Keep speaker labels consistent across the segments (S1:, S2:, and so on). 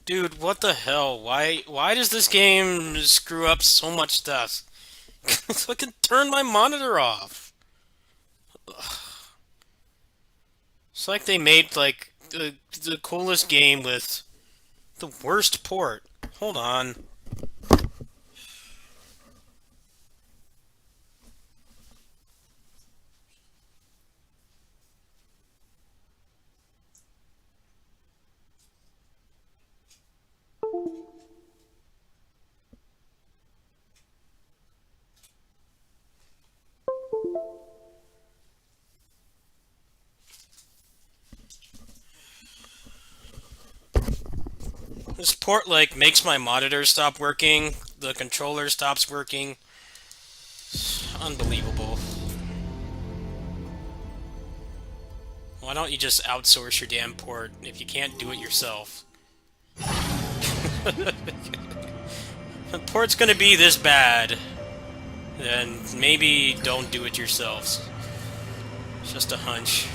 S1: Dude, what the hell? Why does this game screw up so much stuff? Fucking turn my monitor off. It's like they made like the coolest game with the worst port. Hold on. This port like makes my monitor stop working, the controller stops working. Unbelievable. Why don't you just outsource your damn port if you can't do it yourself? The port's gonna be this bad, then maybe don't do it yourselves. It's just a hunch.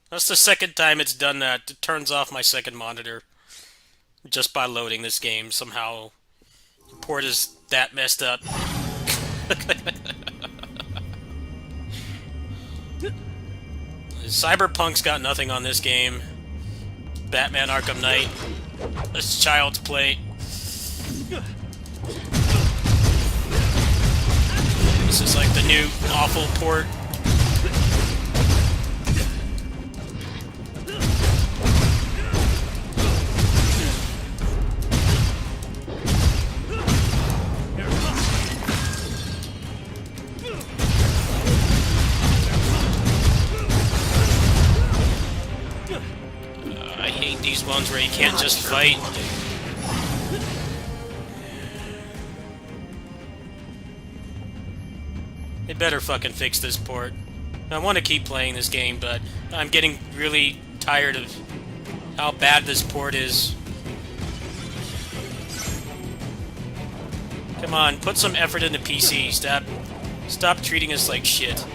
S1: That's the second time it's done that. It turns off my second monitor just by loading this game. Somehow, the port is that messed up. Cyberpunk's got nothing on this game. Batman Arkham Knight. This child's play. This is like the new awful port. I hate these ones where you can't just fight. They better fucking fix this port. I want to keep playing this game, but I'm getting really tired of how bad this port is. Come on, put some effort into PC. Stop treating us like shit.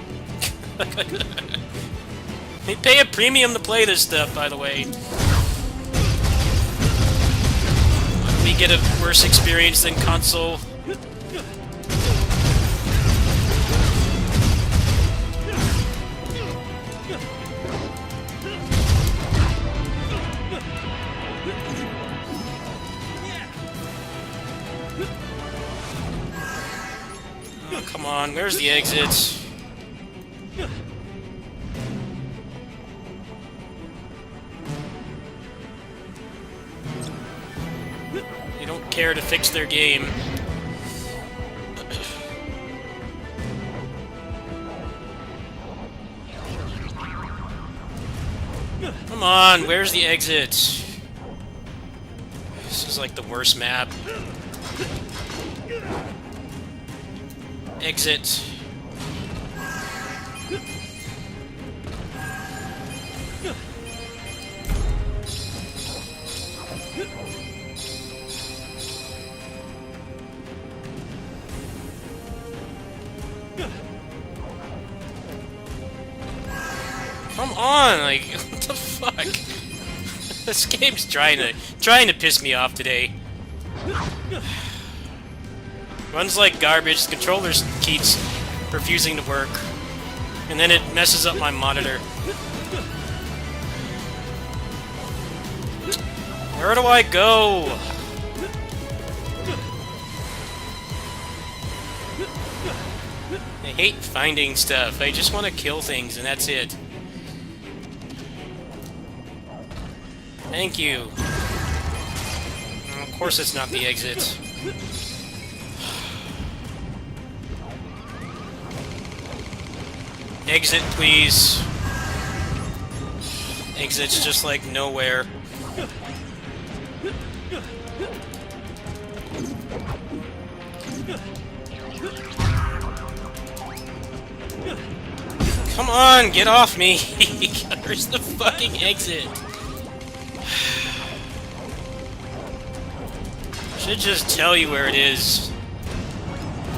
S1: They pay a premium to play this stuff, by the way. We get a worse experience than console. Oh, come on, where's the exit? They don't care to fix their game. Come on, where's the exit? This is like the worst map. Exit. Come on, like what the fuck? This game's trying to piss me off today. Runs like garbage, the controller keeps refusing to work, and then it messes up my monitor. Where do I go? I hate finding stuff. I just want to kill things, and that's it. Thank you. Of course it's not the exit. Exit, please. Exit's just like nowhere. Come on, get off me! Where's the fucking exit? Should just tell you where it is.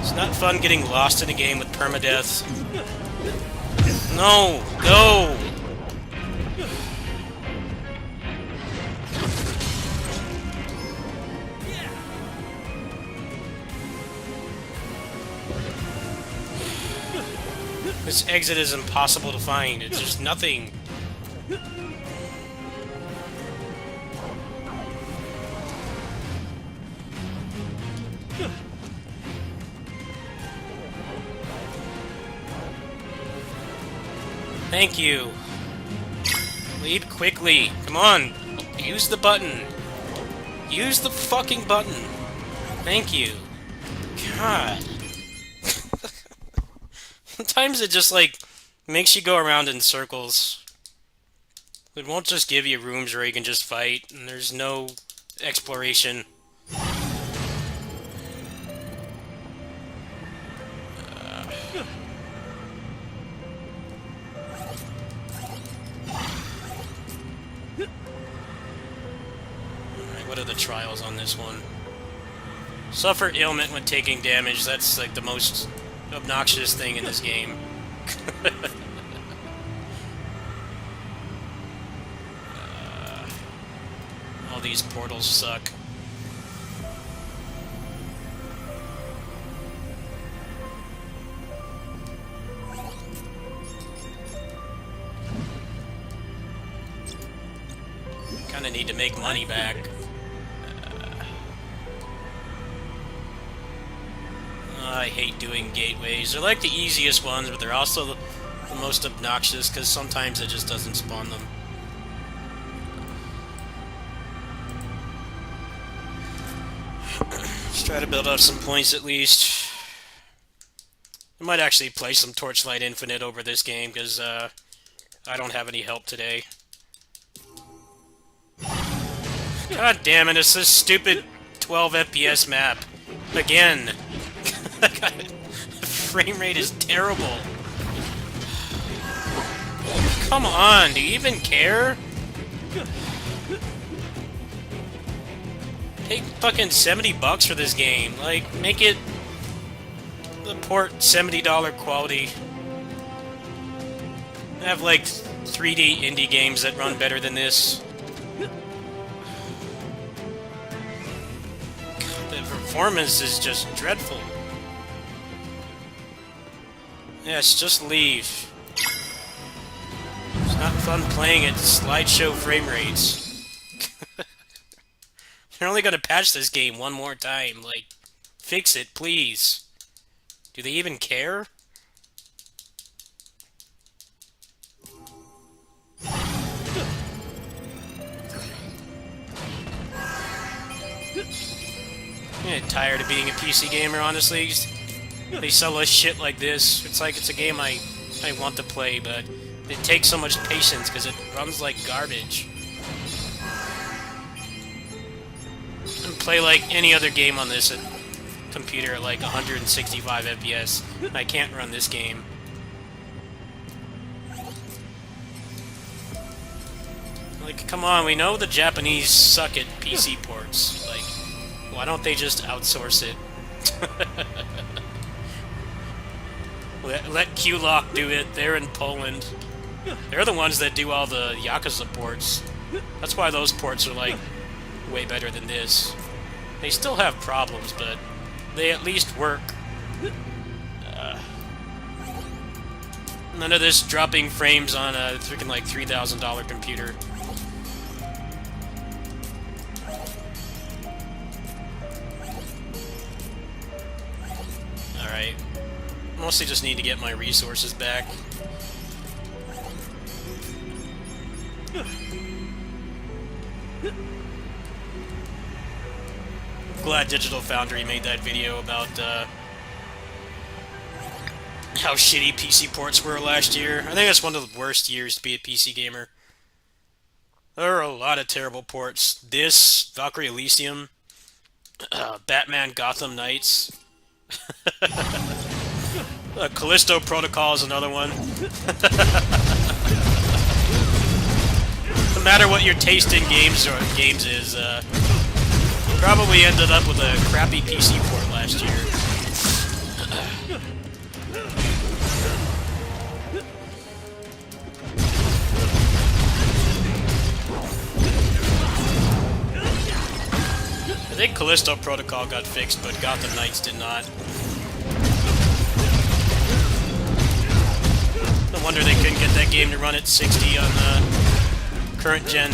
S1: It's not fun getting lost in a game with permadeath. No! Go! This exit is impossible to find. It's just nothing. Thank you. Lead quickly. Come on. Use the button. Use the fucking button. Thank you. God. Sometimes it just, like, makes you go around in circles. It won't just give you rooms where you can just fight, and there's no exploration. Alright, what are the trials on this one? Suffer ailment when taking damage. That's, like, the most obnoxious thing in this game. All these portals suck. Kinda need to make money back. I hate doing gateways. They're like the easiest ones, but they're also the most obnoxious because sometimes it just doesn't spawn them. Let's try to build up some points at least. I might actually play some Torchlight Infinite over this game because I don't have any help today. God damn it, it's this stupid 12 FPS map. Again. The frame rate is terrible. Come on, do you even care? Take fucking $70 for this game. Like, make it the port $70 quality. I have like 3D indie games that run better than this. God, the performance is just dreadful. Yes, just leave. It's not fun playing at slideshow frame rates. They're only gonna patch this game one more time. Like, fix it, please. Do they even care? I'm getting tired of being a PC gamer, honestly. They sell us shit like this. It's like it's a game I want to play, but it takes so much patience because it runs like garbage. And play like any other game on this computer at like 165 FPS. I can't run this game. Like, come on, we know the Japanese suck at PC ports. Like, why don't they just outsource it? Let Q-Lock do it. They're in Poland. They're the ones that do all the Yakuza ports. That's why those ports are, like, way better than this. They still have problems, but they at least work. None of this dropping frames on a freaking, like, $3,000 computer. Alright. Mostly just need to get my resources back. Glad Digital Foundry made that video about how shitty PC ports were last year. I think that's one of the worst years to be a PC gamer. There are a lot of terrible ports. This, Valkyrie Elysium, Batman Gotham Knights. Callisto Protocol is another one. No matter what your taste in games is, probably ended up with a crappy PC port last year. I think Callisto Protocol got fixed, but Gotham Knights did not. No wonder they couldn't get that game to run at 60 on the current gen.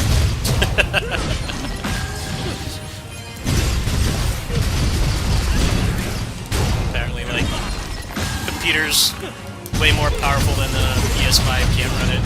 S1: Apparently, like, computers way more powerful than the PS5 can't run it.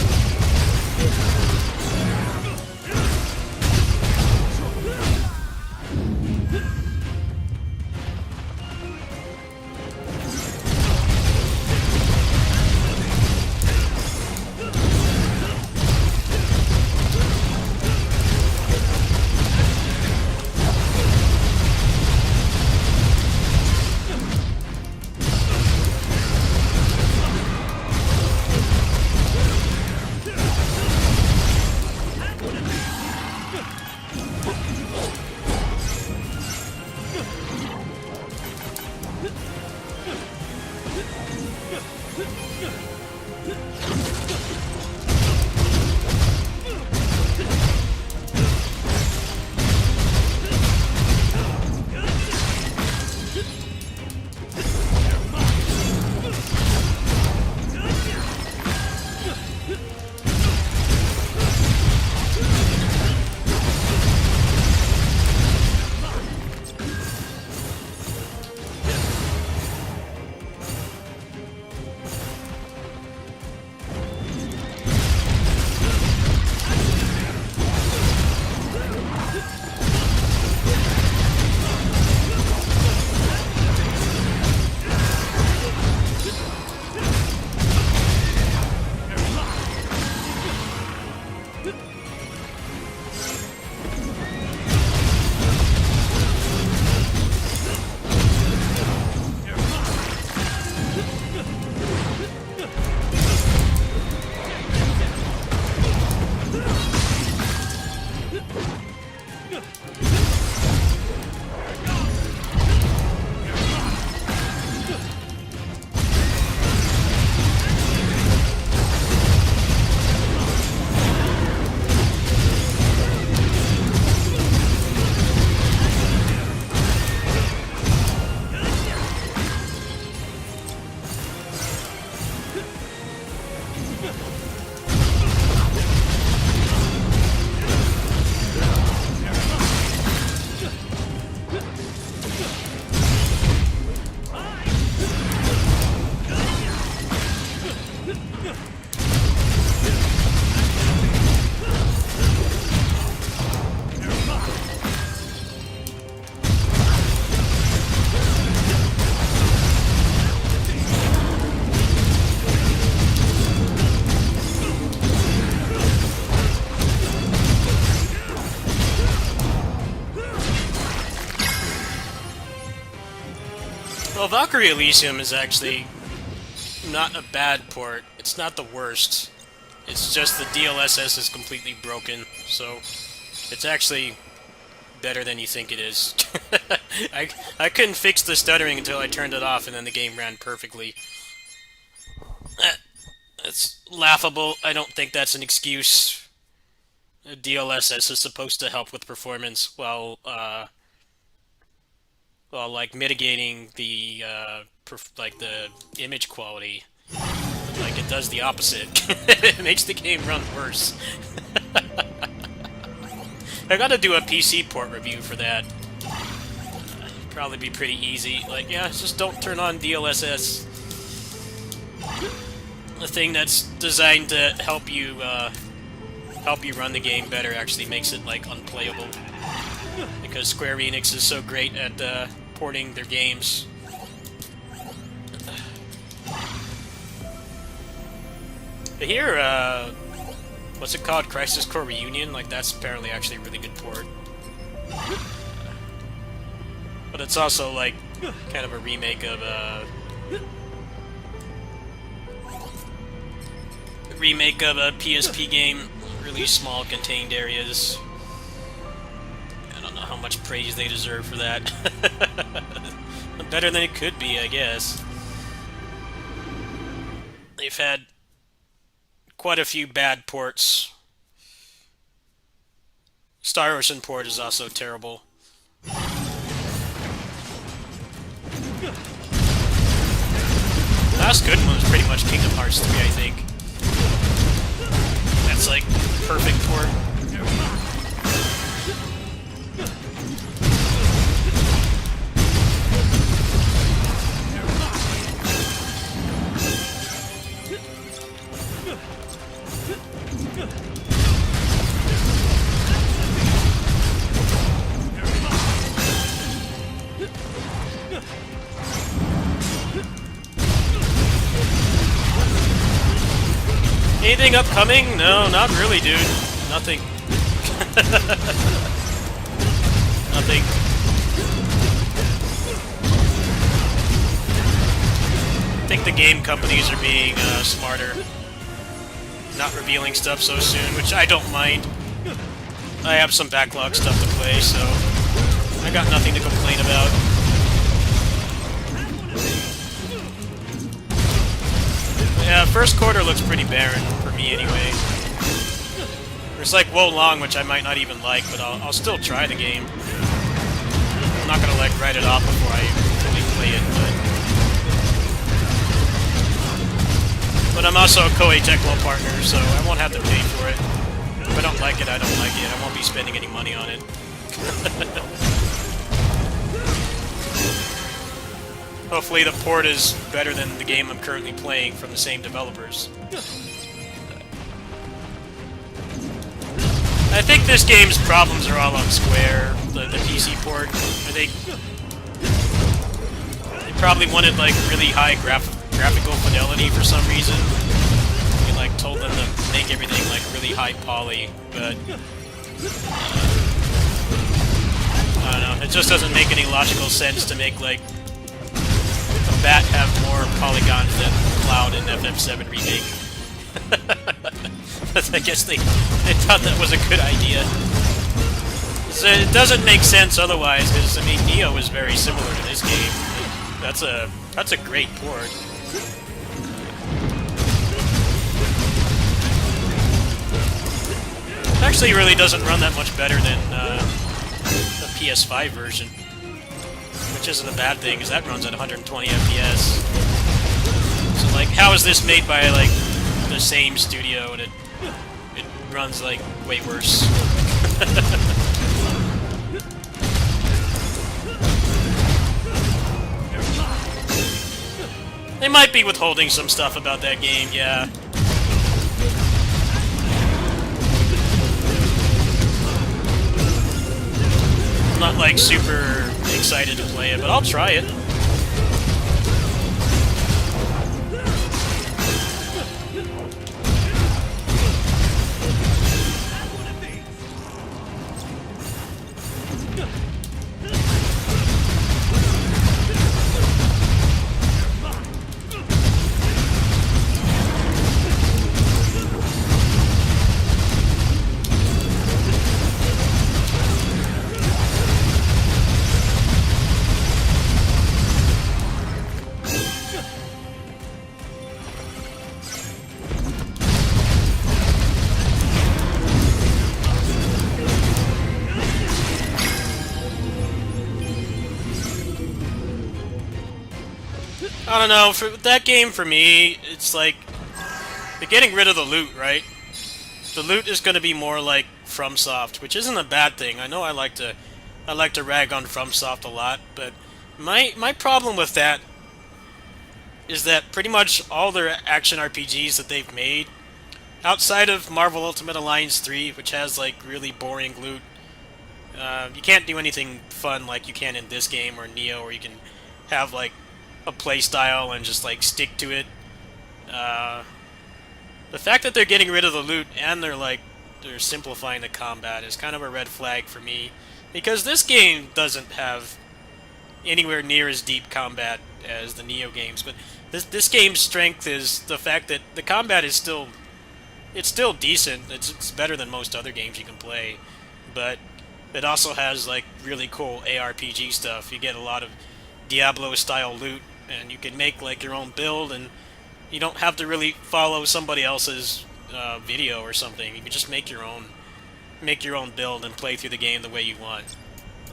S1: Well, Valkyrie Elysium is actually not a bad port. It's not the worst. It's just the DLSS is completely broken, so it's actually better than you think it is. I couldn't fix the stuttering until I turned it off, and then the game ran perfectly. That's laughable. I don't think that's an excuse. DLSS is supposed to help with performance while like mitigating the like the image quality. Like it does the opposite. It makes the game run worse. I gotta do a PC port review for that. Probably be pretty easy. Like, yeah, just don't turn on DLSS. The thing that's designed to help you run the game better actually makes it like unplayable. Because Square Enix is so great at porting their games. But here, what's it called? Crisis Core Reunion? Like, that's apparently actually a really good port. But it's also, like, kind of a remake of, a PSP game. Really small, contained areas. I don't know how much praise they deserve for that. Better than it could be, I guess. They've had quite a few bad ports. Star Ocean port is also terrible. The last good one was pretty much Kingdom Hearts 3, I think. That's like perfect port. Anything upcoming? No, not really, dude. Nothing. Nothing. I think the game companies are being smarter. Not revealing stuff so soon, which I don't mind. I have some backlog stuff to play, so I got nothing to complain about. Yeah, first quarter looks pretty barren for me anyway. There's like Wo Long, which I might not even like, but I'll still try the game. I'm not gonna like write it off before I fully play it, but I'm also a Koei Tecmo partner, so I won't have to pay for it. If I don't like it, I don't like it. I won't be spending any money on it. Hopefully the port is better than the game I'm currently playing from the same developers. I think this game's problems are all on Square, the PC port. I think they probably wanted like really high graphical fidelity for some reason. We like told them to make everything like really high poly, but I don't know. It just doesn't make any logical sense to make like Bat have more polygons than Cloud in FF7 Remake. I guess they thought that was a good idea. So it doesn't make sense otherwise, because I mean Neo is very similar to this game. That's a great port. It actually really doesn't run that much better than the PS5 version. Which isn't a bad thing, because that runs at 120 FPS. So, like, how is this made by, like, the same studio, and it runs, like, way worse? They might be withholding some stuff about that game, yeah. I'm not, like, super excited to play it, but I'll try it. I don't know, for that game for me, it's like, they're getting rid of the loot, right? The loot is going to be more like FromSoft, which isn't a bad thing. I know I like to rag on FromSoft a lot, but my problem with that is that pretty much all their action RPGs that they've made, outside of Marvel Ultimate Alliance 3, which has like really boring loot, you can't do anything fun like you can in this game or Neo, where you can have like a play style and just like stick to it. The fact that they're getting rid of the loot and they're simplifying the combat is kind of a red flag for me, because this game doesn't have anywhere near as deep combat as the Neo games. But this game's strength is the fact that the combat is still decent. It's better than most other games you can play, but It also has like really cool ARPG stuff. You get a lot of Diablo-style loot, and you can make like your own build, and you don't have to really follow somebody else's video or something. You can just make your own build and play through the game the way you want.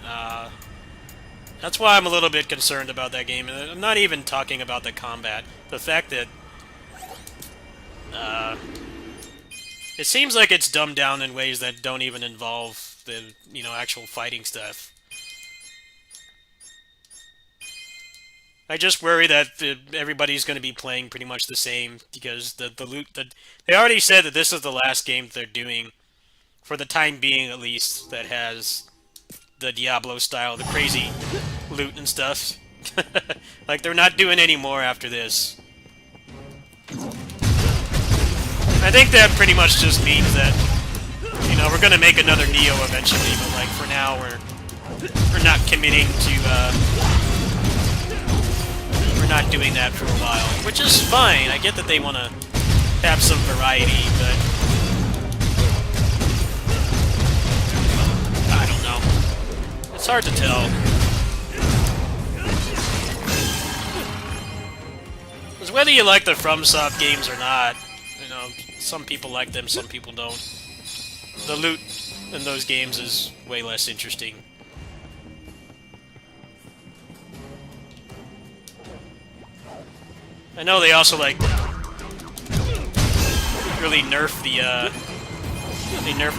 S1: Uh, that's why I'm a little bit concerned about that game. And I'm not even talking about the combat. The fact that it seems like it's dumbed down in ways that don't even involve the actual fighting stuff. I just worry that everybody's going to be playing pretty much the same because the loot that they already said that this is the last game they're doing for the time being, at least, that has the Diablo style, the crazy loot and stuff. Like they're not doing any more after this. I think that pretty much just means that we're gonna make another Neo eventually, but like for now we're not committing to. We're not doing that for a while, which is fine. I get that they want to have some variety, but I don't know. It's hard to tell. Because whether you like the FromSoft games or not, some people like them, some people don't. The loot in those games is way less interesting. I know they also like really nerf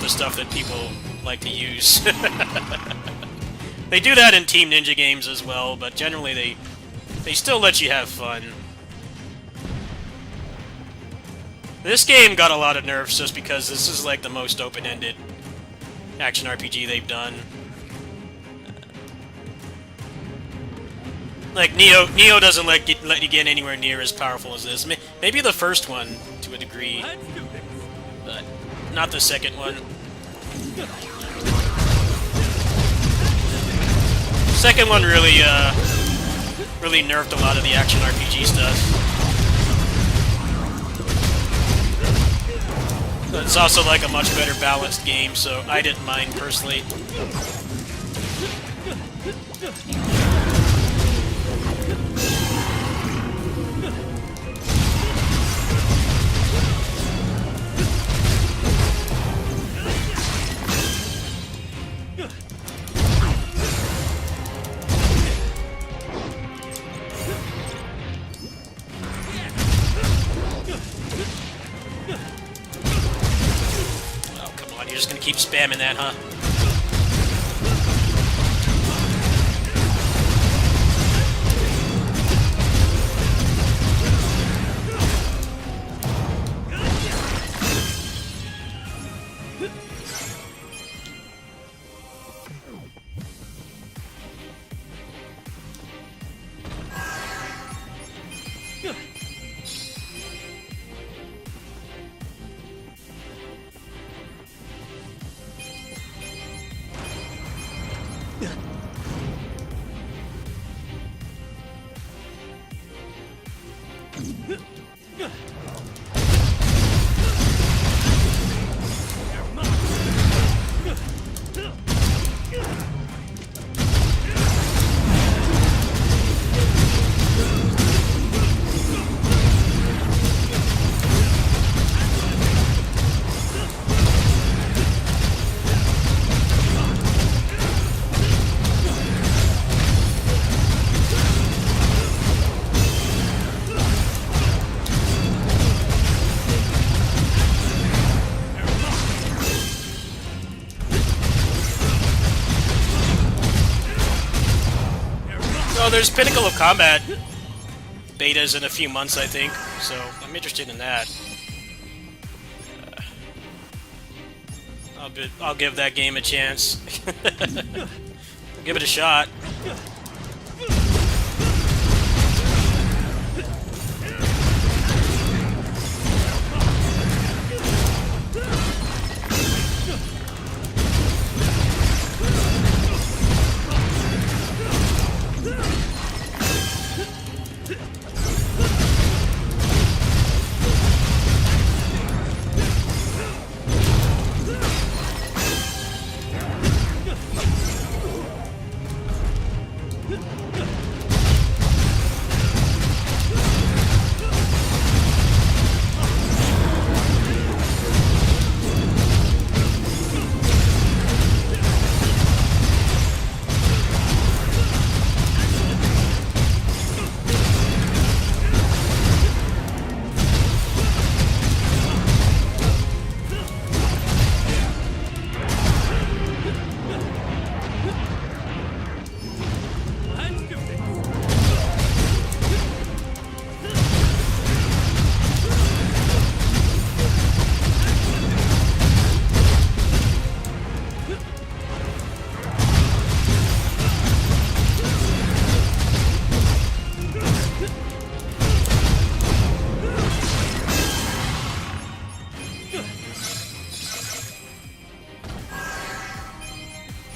S1: the stuff that people like to use. They do that in Team Ninja games as well, but generally they still let you have fun. This game got a lot of nerfs just because this is like the most open-ended action RPG they've done. Like, Neo doesn't let you get anywhere near as powerful as this. Maybe the first one, to a degree, but not the second one. Second one really nerfed a lot of the action RPG stuff. But it's also like a much better balanced game, so I didn't mind personally. You're just gonna keep spamming that, huh? Oh, there's Pinnacle of Combat betas in a few months, I think, so I'm interested in that. I'll give that game a chance. Give it a shot.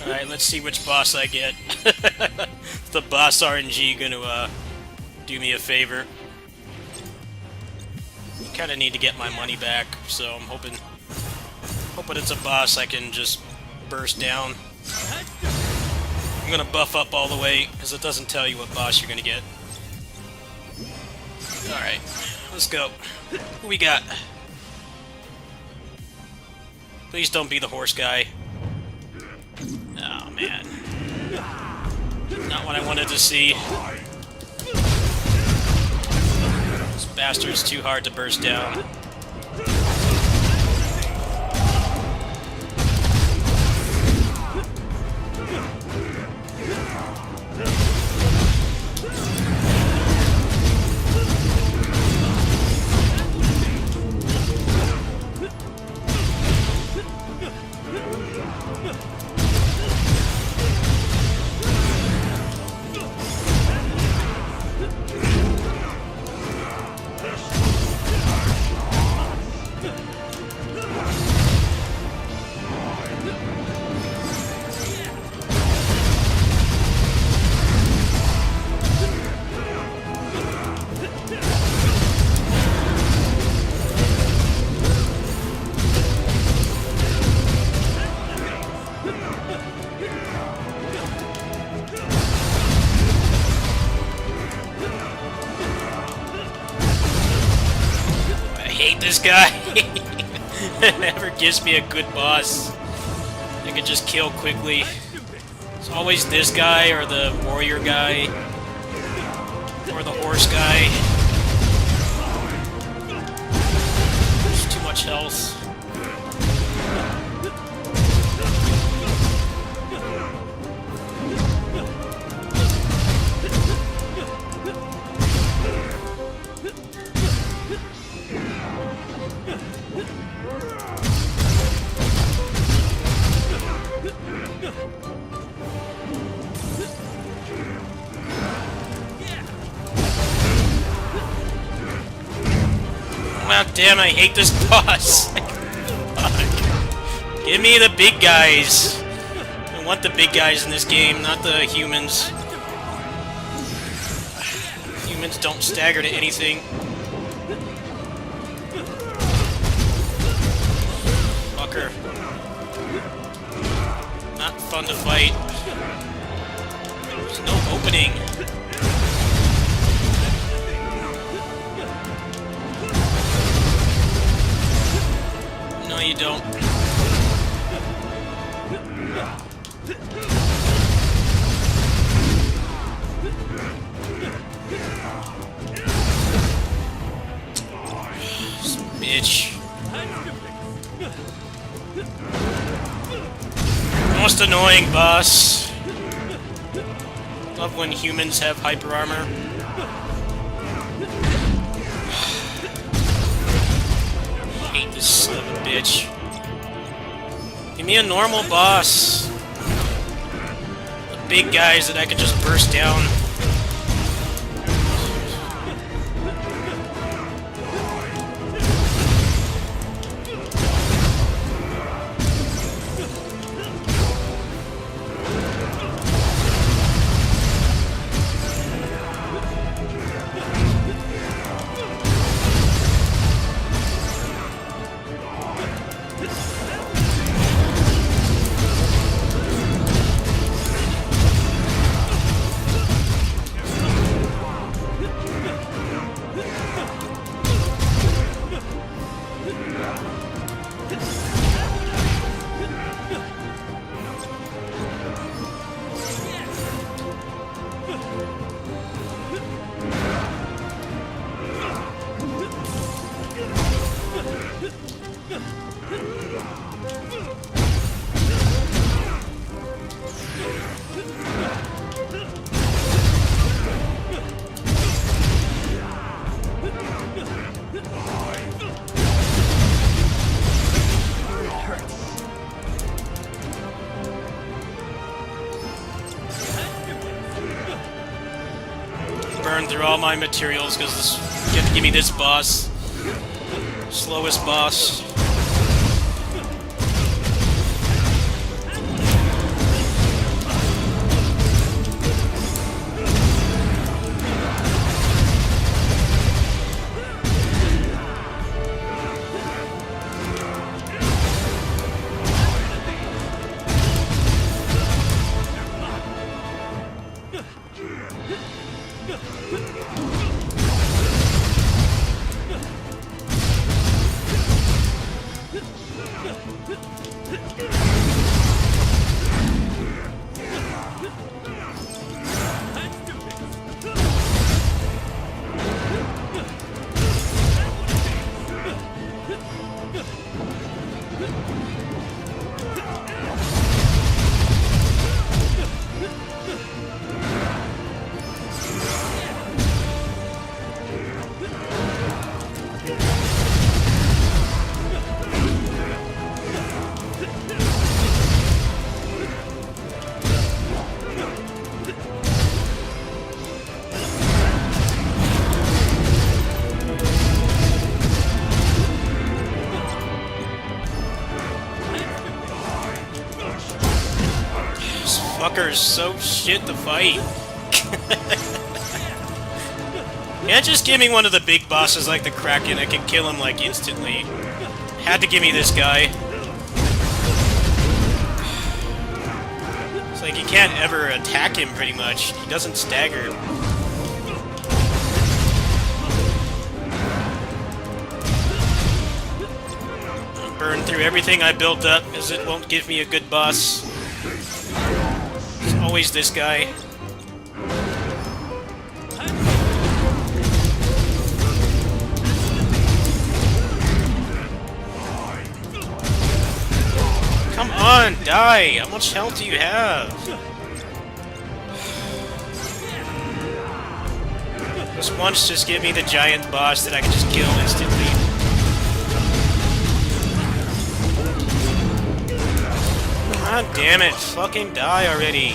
S1: Alright, let's see which boss I get. The boss RNG gonna do me a favor. Kinda need to get my money back, so I'm hoping it's a boss I can just burst down. I'm gonna buff up all the way, because it doesn't tell you what boss you're gonna get. Alright, let's go. Who we got? Please don't be the horse guy. Oh, man. Not what I wanted to see. This bastard's too hard to burst down. This guy never gives me a good boss. I can just kill quickly. It's always this guy or the warrior guy or the horse guy. There's too much health. Oh, damn, I hate this boss. Fuck. Give me the big guys. I want the big guys in this game, not the humans. Humans don't stagger to anything. Fucker. Not fun to fight. There's no opening. No, you don't. Bitch. Most annoying boss. Love when humans have hyper armor. Hate this son of a bitch. Give me a normal boss. The big guys that I could just burst down. burn through all my materials because you have to give me this boss. Slowest boss. Fucker's so shit to fight. Can't just give me one of the big bosses like the Kraken. I can kill him like instantly. Had to give me this guy. It's like you can't ever attack him pretty much. He doesn't stagger. Burn through everything I built up because it won't give me a good boss. Always this guy. Come on, die! How much health do you have? Just once, just give me the giant boss that I can just kill instantly. God damn it, fucking die already.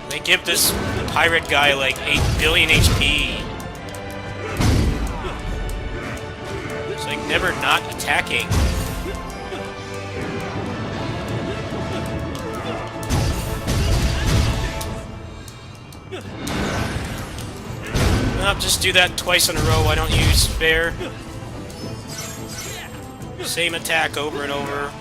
S1: They give this pirate guy like 8 billion HP. It's like never not attacking. Nope, just do that twice in a row. I don't use spare. Same attack over and over.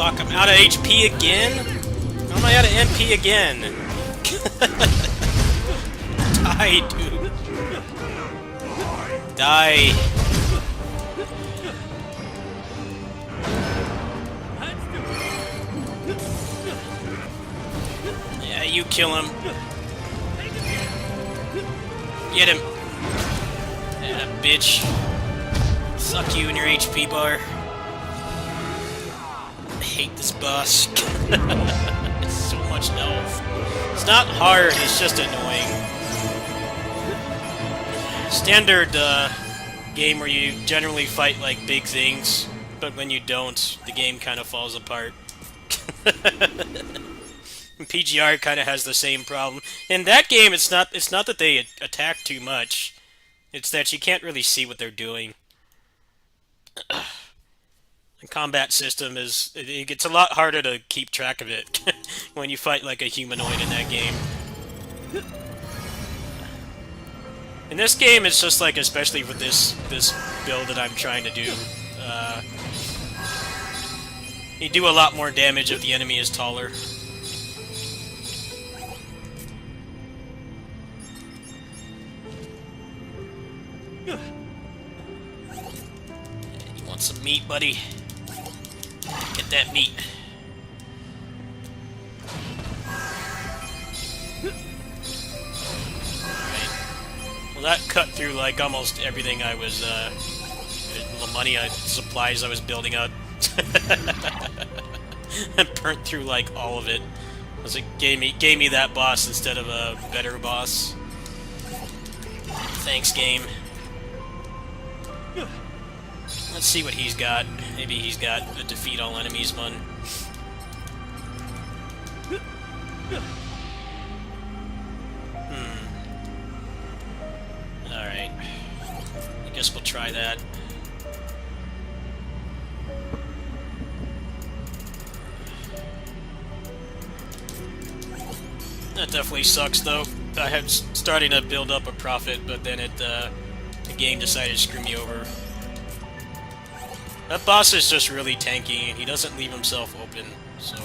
S1: Fuck, I'm out of HP again? How am I out of MP again? Die, dude. Die. Yeah, you kill him. Get him. Yeah, bitch. Suck you in your HP bar. I hate this boss. It's so much health. It's not hard, it's just annoying. Standard game where you generally fight like big things, but when you don't, the game kind of falls apart. PGR kind of has the same problem. In that game, it's not that they attack too much. It's that you can't really see what they're doing. The combat system it gets a lot harder to keep track of it when you fight like a humanoid in that game. In this game, it's just like, especially with this build that I'm trying to do, you do a lot more damage if the enemy is taller. You want some meat, buddy? Get that meat. Well, that cut through like almost everything I was, the money, supplies I was building up. I burnt through like all of it. It gave me that boss instead of a better boss. Thanks, game. Let's see what he's got. Maybe he's got a defeat all enemies one. Alright. I guess we'll try that. That definitely sucks, though. I had starting to build up a profit, but then the game decided to screw me over. That boss is just really tanky, and he doesn't leave himself open, so...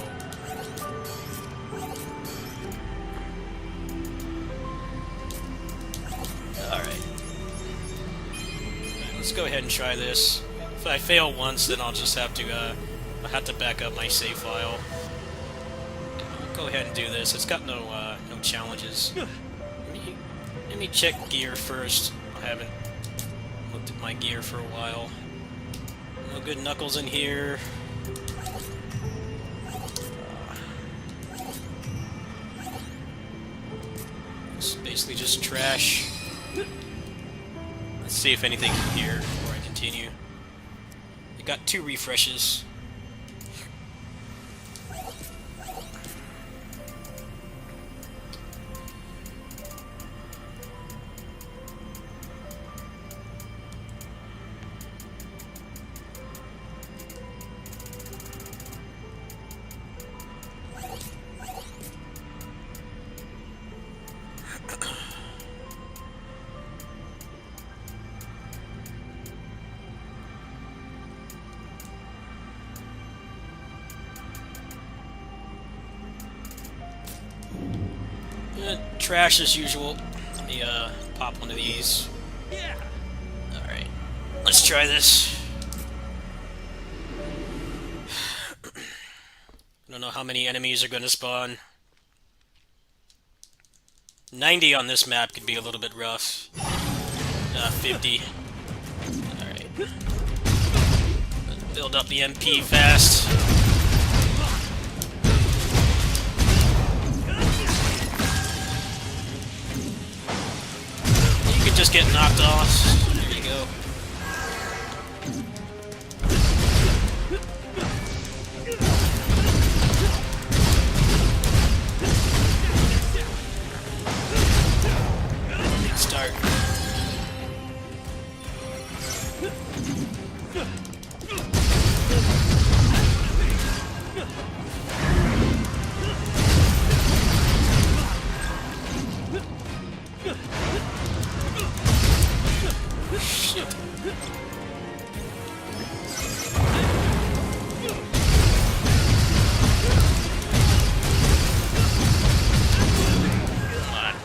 S1: Alright. Let's go ahead and try this. If I fail once, then I'll just have to back up my save file. I'll go ahead and do this. It's got no challenges. Let me check gear first. I haven't looked at my gear for a while. No good knuckles in here. It's basically just trash. Let's see if anything in here before I continue. I got 2 refreshes. Trash as usual. Let me pop one of these. Yeah. Alright. Let's try this. I don't know how many enemies are gonna spawn. 90 on this map could be a little bit rough. 50. Alright. Build up the MP fast. Just get knocked off. There you go. Good start.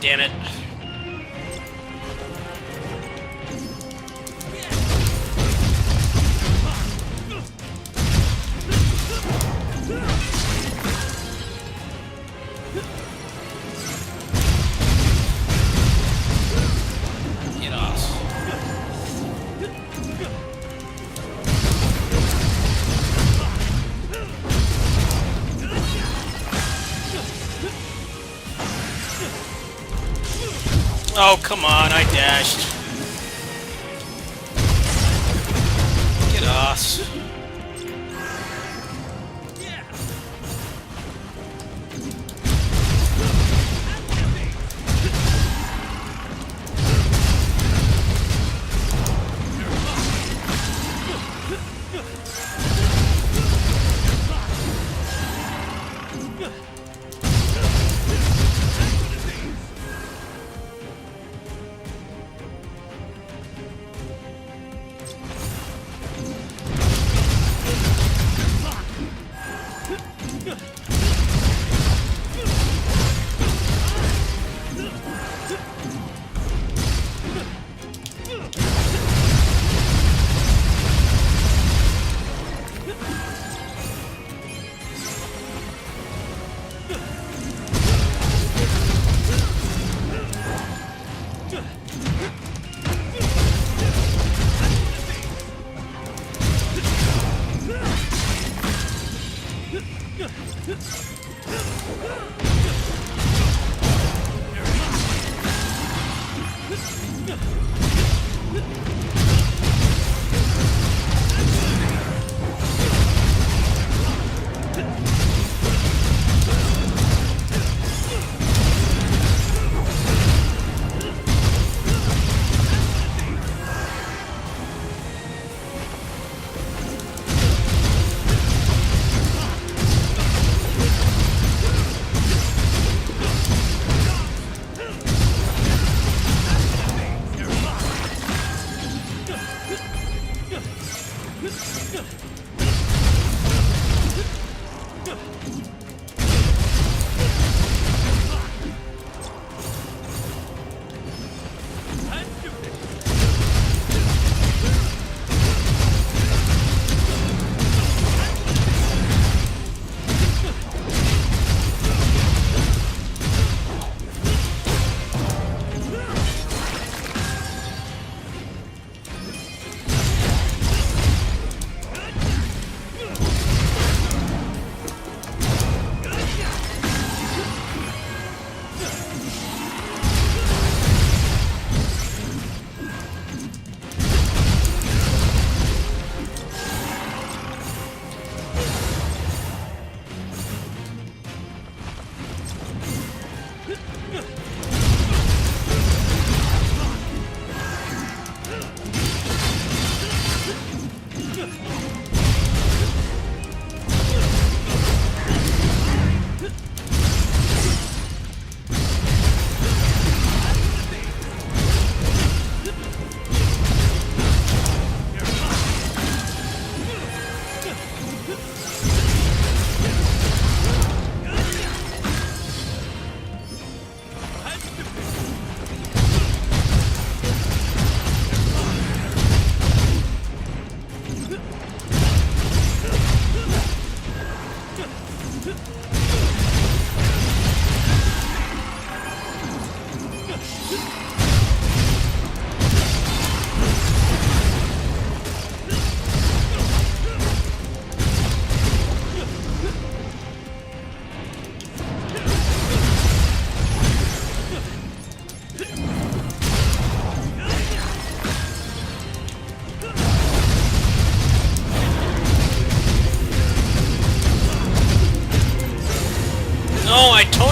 S1: Damn it. Get off. Oh, come on, I dashed. Get off.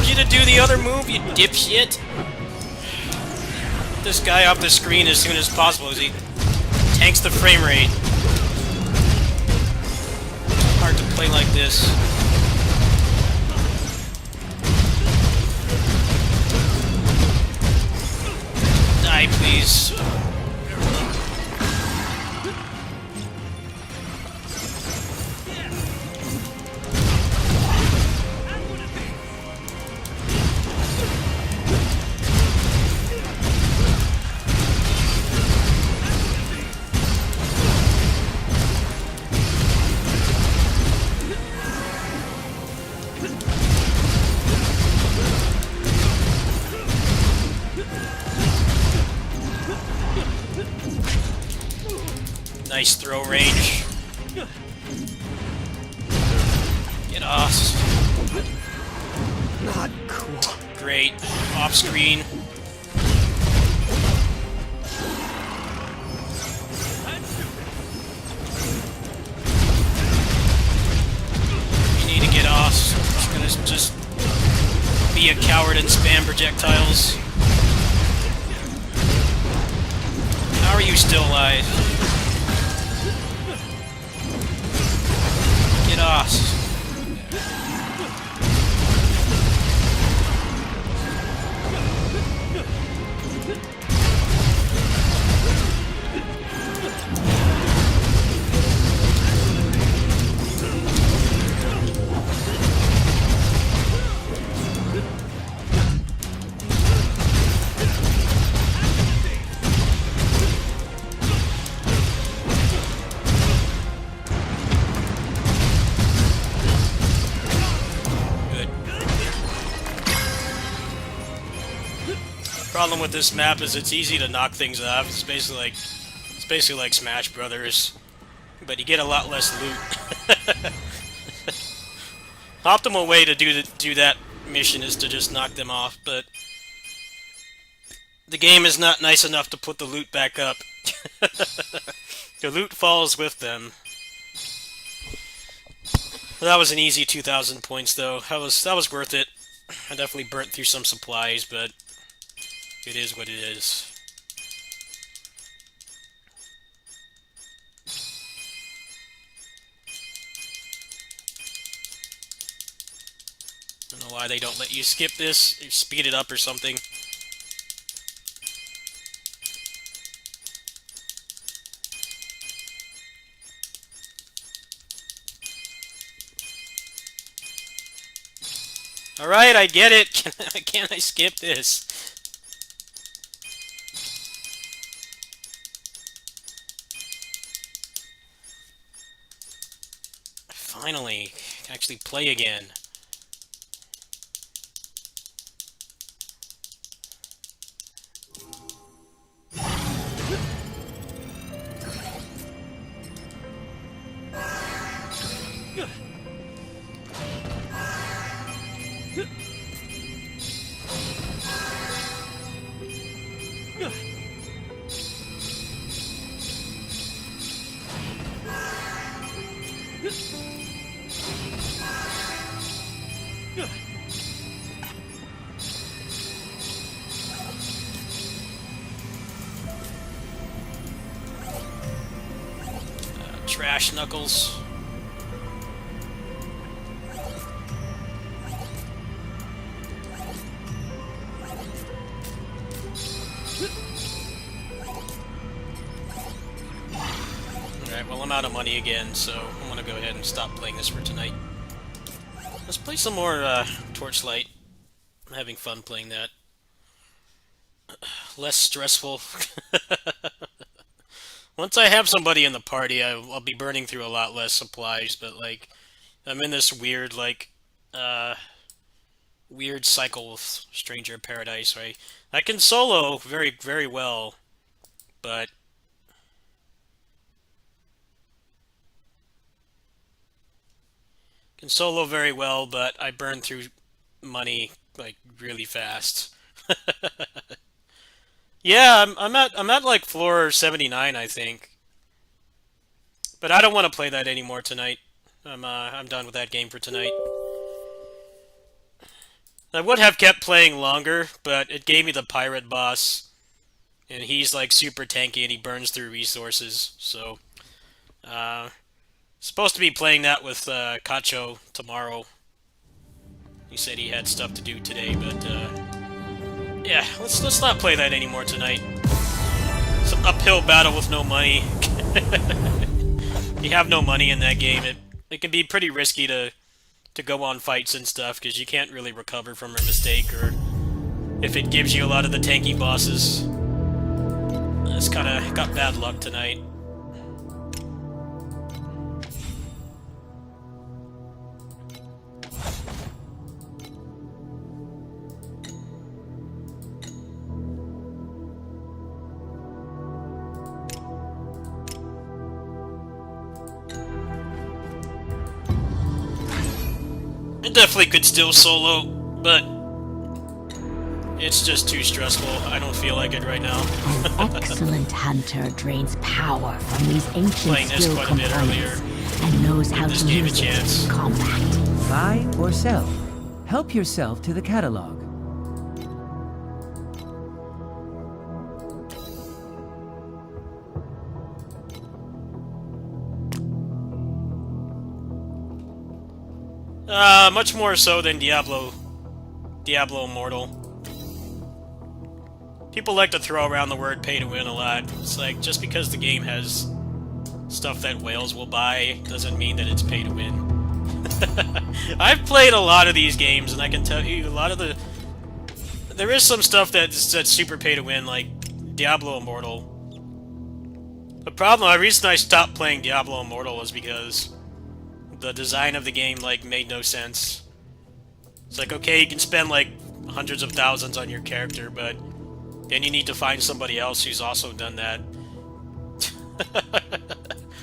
S1: told you to do the other move, you dipshit! Get this guy off the screen as soon as possible as he tanks the frame rate. Hard to play like this. Die, please. Nice throw range. Get off.
S2: Not cool.
S1: Great. Off screen. You need to get off. Just gonna just be a coward and spam projectiles. How are you still alive? Get off. Problem with this map is it's easy to knock things off. It's basically like Smash Brothers, but you get a lot less loot. Optimal way to do that mission is to just knock them off, but the game is not nice enough to put the loot back up. The loot falls with them. That was an easy 2,000 points, though. That was worth it. I definitely burnt through some supplies, but it is what it is. I don't know why they don't let you skip this, or speed it up or something. Alright, I get it. Can't I skip this? Finally, I can actually play again. Trash Knuckles. Alright, well I'm out of money again, so I'm gonna go ahead and stop playing this for tonight. Let's play some more Torchlight. I'm having fun playing that. Less stressful. Once I have somebody in the party, I'll be burning through a lot less supplies, but, like, I'm in this weird, like, weird cycle with Stranger in Paradise, right? I can solo very, very well, but I burn through money, like, really fast. Yeah, I'm at like floor 79, I think. But I don't want to play that anymore tonight. I'm done with that game for tonight. I would have kept playing longer, but it gave me the pirate boss, and he's like super tanky and he burns through resources. So, uh, supposed to be playing that with Kacho tomorrow. He said he had stuff to do today, but yeah, let's not play that anymore tonight. It's an uphill battle with no money. You have no money in that game. It can be pretty risky to go on fights and stuff because you can't really recover from a mistake, or if it gives you a lot of the tanky bosses. It's kind of got bad luck tonight. It definitely could still solo, but it's just too stressful. I don't feel like it right now.
S2: An excellent hunter drains power from these ancient skill components and knows how to use it in combat.
S3: Buy or sell. Help yourself to the catalog.
S1: Much more so than Diablo Immortal. People like to throw around the word pay to win a lot. It's like, just because the game has stuff that whales will buy doesn't mean that it's pay to win. I've played a lot of these games, and I can tell you a lot of there is some stuff that's super pay to win, like Diablo Immortal. The reason I stopped playing Diablo Immortal was because the design of the game, like, made no sense. It's like, okay, you can spend, like, hundreds of thousands on your character, but then you need to find somebody else who's also done that.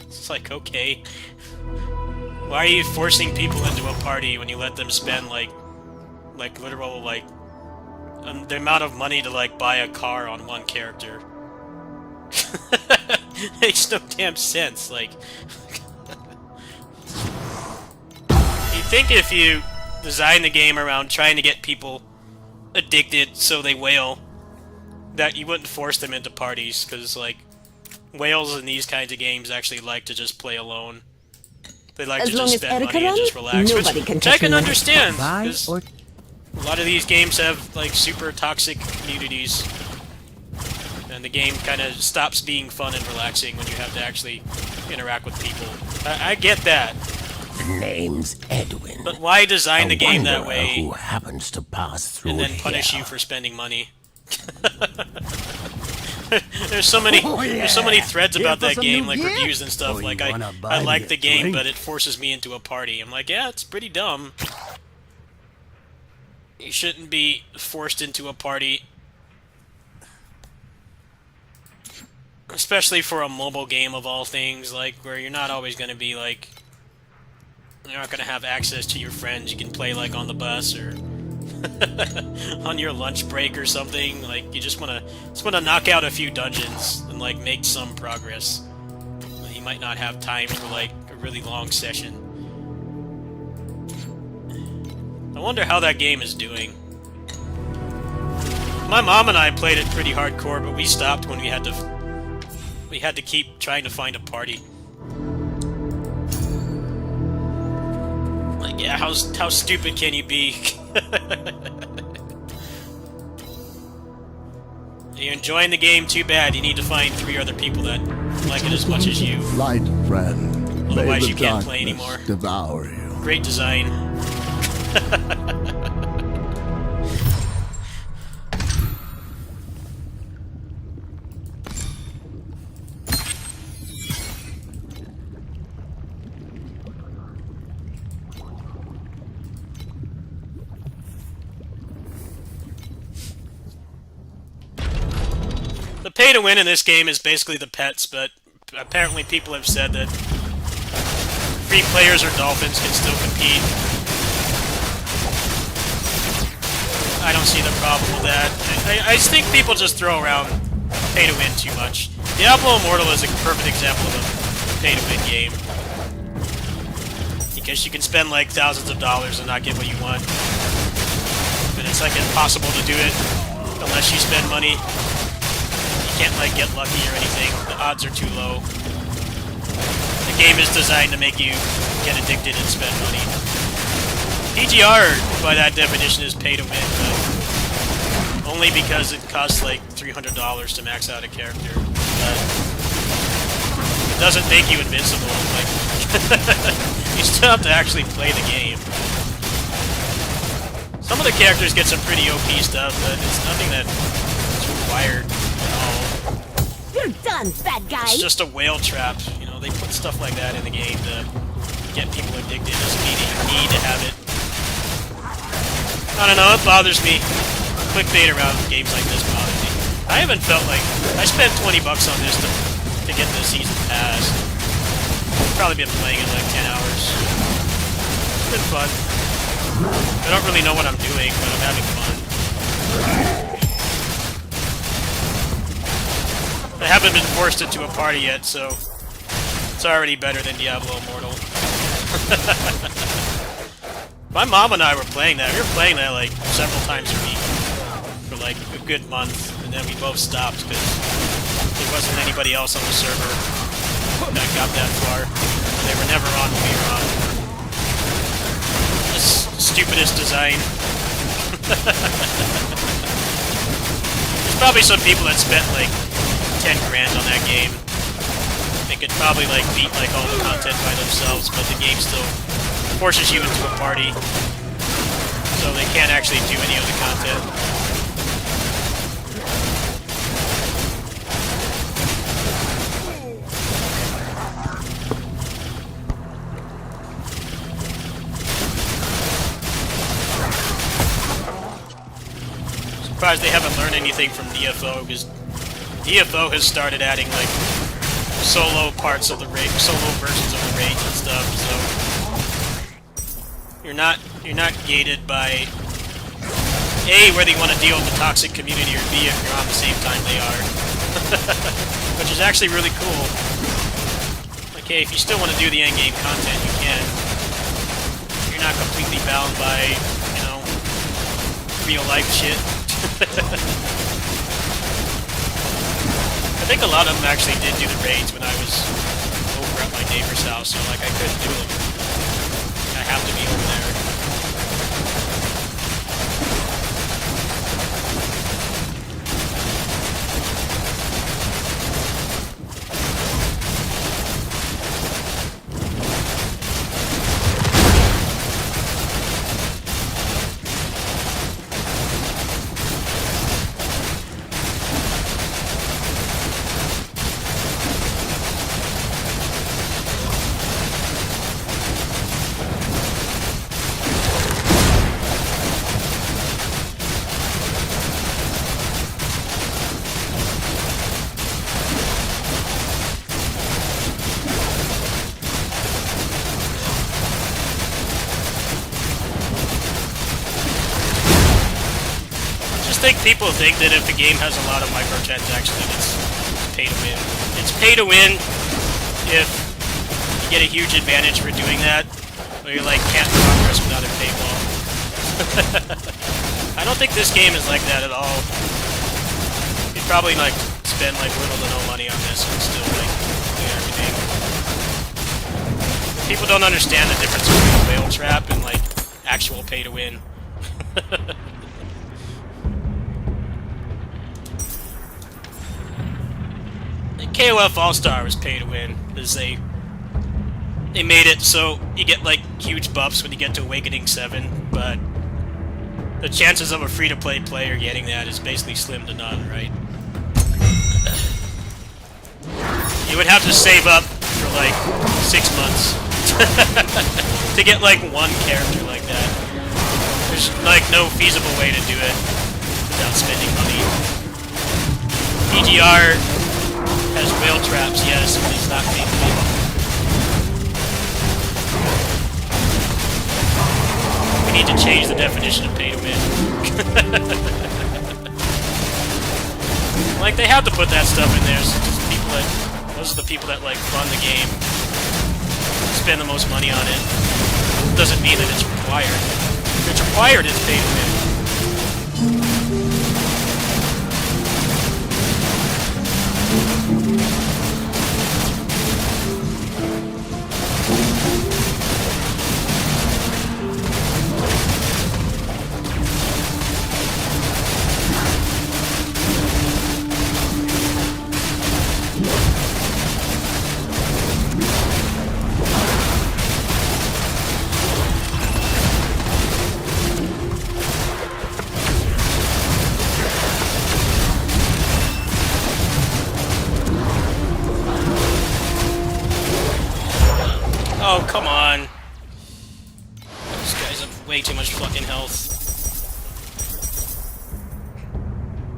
S1: It's like, okay. Why are you forcing people into a party when you let them spend, like literal, like, the amount of money to, like, buy a car on one character? Makes no damn sense, like... You'd think if you design the game around trying to get people addicted so they wail, that you wouldn't force them into parties, because, like, whales in these kinds of games actually like to just play alone. They like to just spend money and just relax, which I can understand, because a lot of these games have, like, super toxic communities, and the game kind of stops being fun and relaxing when you have to actually interact with people. I get that.
S4: Name's Edwin.
S1: But why design the game that way
S4: who happens to pass through
S1: and then punish you for spending money? There's so many threads about that game, like reviews and stuff. Like, I like the game, but it forces me into a party. I'm like, yeah, it's pretty dumb. You shouldn't be forced into a party, especially for a mobile game of all things, like, where you're not always going to be, like, you're not going to have access to your friends. You can play, like, on the bus or on your lunch break or something. Like, you just want to knock out a few dungeons and, like, make some progress. You might not have time for, like, a really long session. I wonder how that game is doing. My mom and I played it pretty hardcore, but we stopped when we had to keep trying to find a party. Like, yeah, how stupid can you be? You're enjoying the game, too bad. You need to find 3 other people that like it as much as you.
S5: Light friend,
S1: otherwise you can't play anymore.
S5: Devour you.
S1: Great design. The pay to win in this game is basically the pets, but apparently people have said that free players or dolphins can still compete. I don't see the problem with that. I think people just throw around pay to win too much. Diablo Immortal is a perfect example of a pay to win game. Because you can spend like thousands of dollars and not get what you want. And and it's like impossible to do it unless you spend money. You can't like get lucky or anything. The odds are too low. The game is designed to make you get addicted and spend money. PGR, by that definition, is pay to win, but only because it costs like $300 to max out a character. But it doesn't make you invincible. Like, you still have to actually play the game. Some of the characters get some pretty OP stuff, but it's nothing that is required at all.
S2: You're done, bad guy!
S1: It's just a whale trap. You know, they put stuff like that in the game to get people addicted. It doesn't mean that you need to have it. I don't know, it bothers me. Clickbait around games like this bothers me. I haven't felt like... I spent 20 bucks on this to get the season pass. I've probably been playing it like 10 hours. It's been fun. I don't really know what I'm doing, but I'm having fun. I haven't been forced into a party yet, so it's already better than Diablo Immortal. My mom and I were playing that. We were playing that like several times a week for like a good month, and then we both stopped because there wasn't anybody else on the server that got that far. They were never on when we were on. This stupidest design. There's probably some people that spent like 10 grand on that game. They could probably like beat like all the content by themselves, but the game still forces you into a party, so they can't actually do any of the content. Surprised they haven't learned anything from DFO, because DFO has started adding like solo parts of the raid, solo versions of the raids and stuff, so you're not gated by A, whether you want to deal with the toxic community, or B, if you're on the same time they are. Which is actually really cool. Like, hey, if you still want to do the endgame content, you can. You're not completely bound by, you know, real life shit. I think a lot of them actually did do the raids when I was over at my neighbor's house, so like I couldn't do them. I have to be over there. I think people think that if the game has a lot of microtransactions, it's pay to win. It's pay to win if you get a huge advantage for doing that, or you like can't progress without a paywall. I don't think this game is like that at all. You'd probably like spend like little to no money on this and still like do everything. People don't understand the difference between a whale trap and like actual pay to win. KOF All-Star was pay to win, because they made it so you get like huge buffs when you get to Awakening 7, but the chances of a free-to-play player getting that is basically slim to none, right? You would have to save up for like 6 months to get like one character like that. There's like no feasible way to do it without spending money. PGR has whale traps, yes, but it's not pay to win. We need to change the definition of pay to win. Like, they have to put that stuff in there, so just people that, those are the people that like fund the game, spend the most money on it. Doesn't mean that it's required. If it's required, it's pay to win.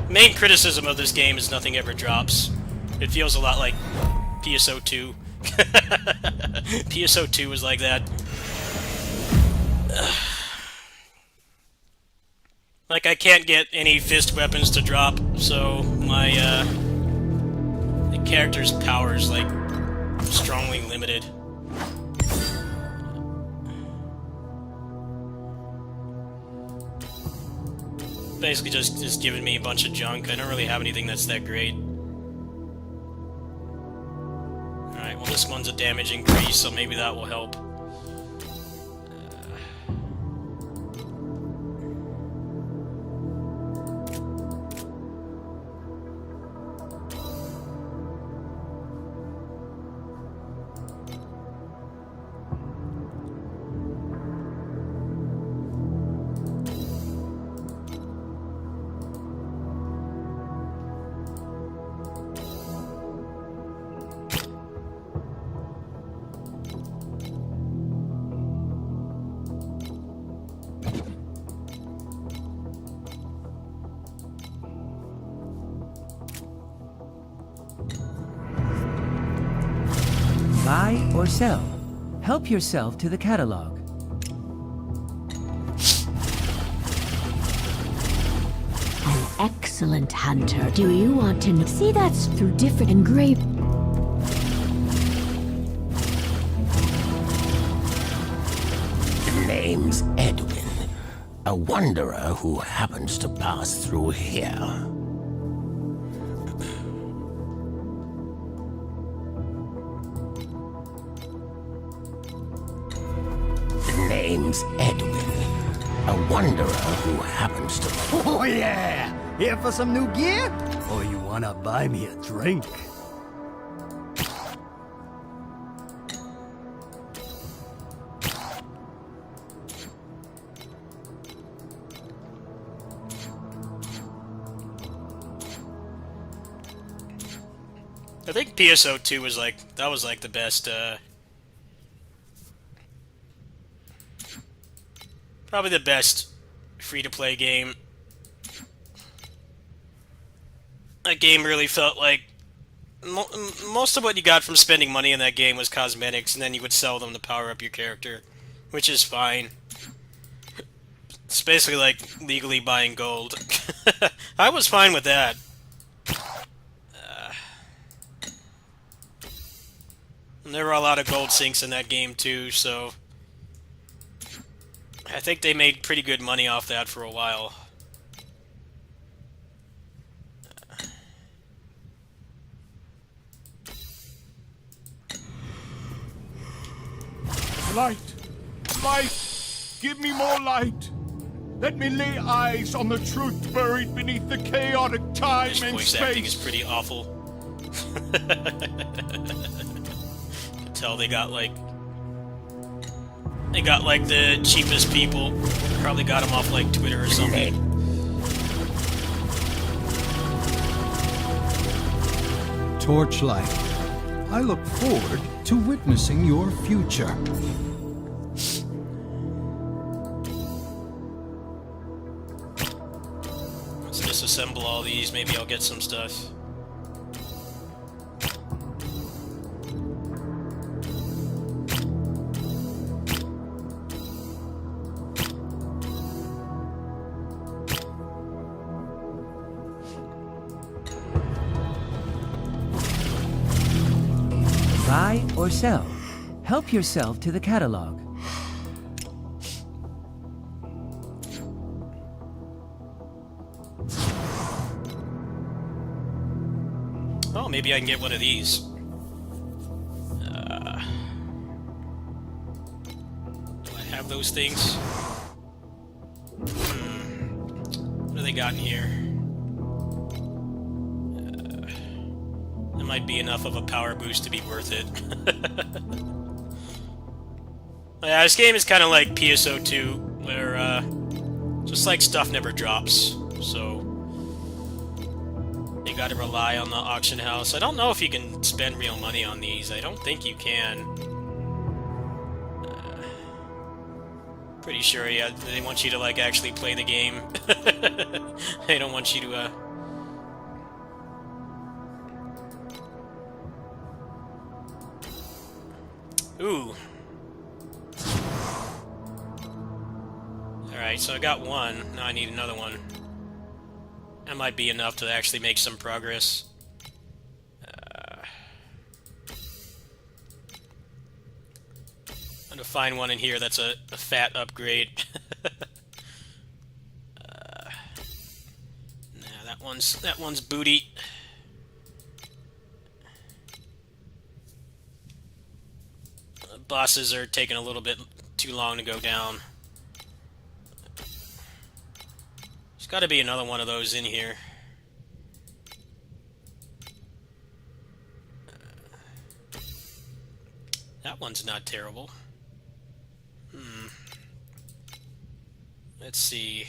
S1: Main criticism of this game is nothing ever drops. It feels a lot like PSO2. PSO2 was like that. Like, I can't get any fist weapons to drop, so my, the character's power is, like, strongly limited. Basically just giving me a bunch of junk. I don't really have anything that's that great. Alright, well this one's a damage increase, so maybe that will help.
S3: Buy or sell. Help yourself to the catalog.
S2: An excellent hunter. Do you want to see that's through different engraved?
S4: Name's Edwin, a wanderer who happens to pass through here. Name's Edwin, a wanderer who happens to...
S5: Oh yeah! Here for some new gear? Or you wanna buy me a drink?
S1: I think PSO2 was like, that was like the best, probably the best free-to-play game. That game really felt like most of what you got from spending money in that game was cosmetics, and then you would sell them to power up your character, which is fine. It's basically like legally buying gold. I was fine with that. And there were a lot of gold sinks in that game too, so I think they made pretty good money off that for a while.
S6: Light! Light! Give me more light! Let me lay eyes on the truth buried beneath the chaotic time
S1: This
S6: and
S1: voice
S6: space!
S1: acting is pretty awful. Tell they got like the cheapest people. Probably got them off like Twitter or something.
S7: Torchlight, I look forward to witnessing your future.
S1: Let's disassemble all these. Maybe I'll get some stuff.
S3: Buy or sell. Help yourself to the catalog.
S1: Oh, maybe I can get one of these. Do I have those things? What do they got in here? That might be enough of a power boost to be worth it. Yeah, this game is kind of like PSO2, where just like stuff never drops, so you gotta rely on the auction house. I don't know if you can spend real money on these. I don't think you can. Pretty sure, yeah, they want you to like actually play the game. They don't want you to Ooh. Alright, so I got one. Now I need another one. That might be enough to actually make some progress. I'm gonna find one in here that's a fat upgrade. Nah, that one's booty. Bosses are taking a little bit too long to go down. There's got to be another one of those in here. That one's not terrible. Let's see.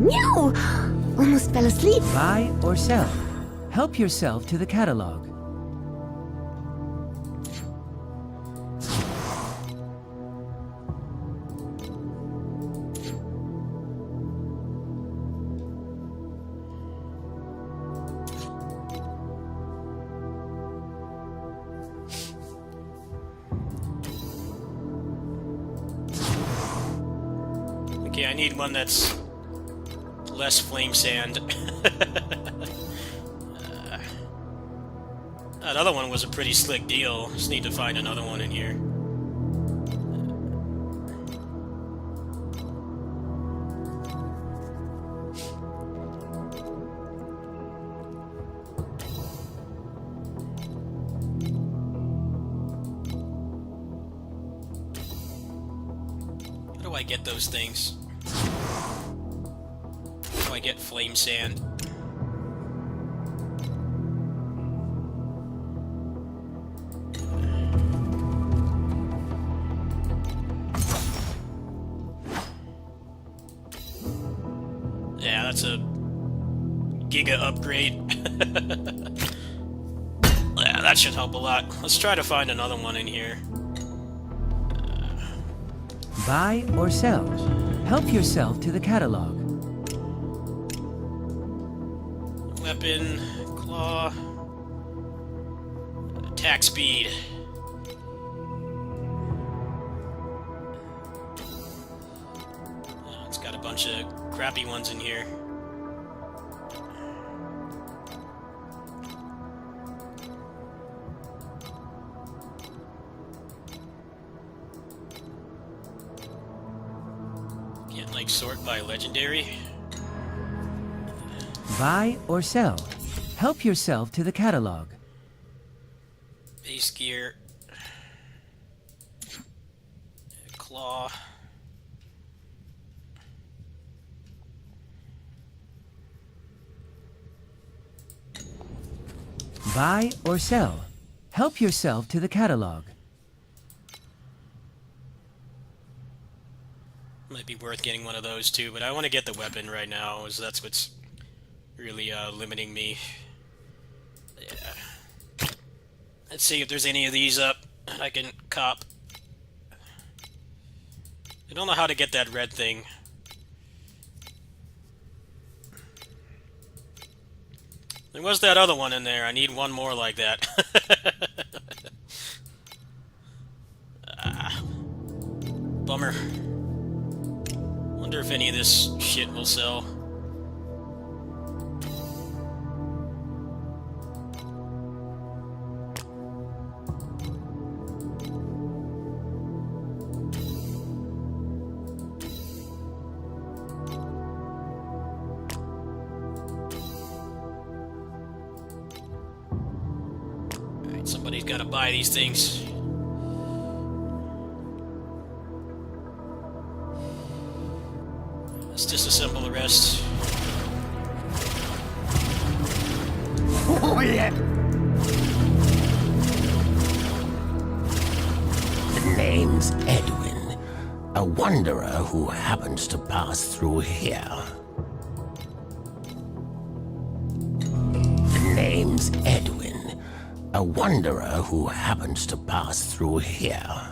S2: Meow! Almost fell asleep.
S3: Buy or sell. Help yourself to the catalog.
S1: Okay, I need one that's less flame sand. That other one was a pretty slick deal. Just need to find another one in here. How do I get those things? How do I get flame sand? Yeah, that's a giga upgrade. Yeah, that should help a lot. Let's try to find another one in here.
S3: Buy or sell. Help yourself to the catalog.
S1: Weapon, claw, attack speed. Oh, it's got a bunch of crappy ones in here. Can't like sort by legendary.
S3: Buy or sell. Help yourself to the catalog.
S1: Base gear. Claw.
S3: Buy or sell. Help yourself to the catalog.
S1: Might be worth getting one of those too, but I want to get the weapon right now, as that's what's really limiting me. Yeah. Let's see if there's any of these up I can cop. I don't know how to get that red thing. There was that other one in there. I need one more like that. Bummer. Wonder if any of this shit will sell. Alright, somebody's gotta buy these things. Let's disassemble the rest.
S5: Oh, yeah.
S4: The name's Edwin, a wanderer who happens to pass through here. The name's Edwin, a wanderer who happens to pass through here.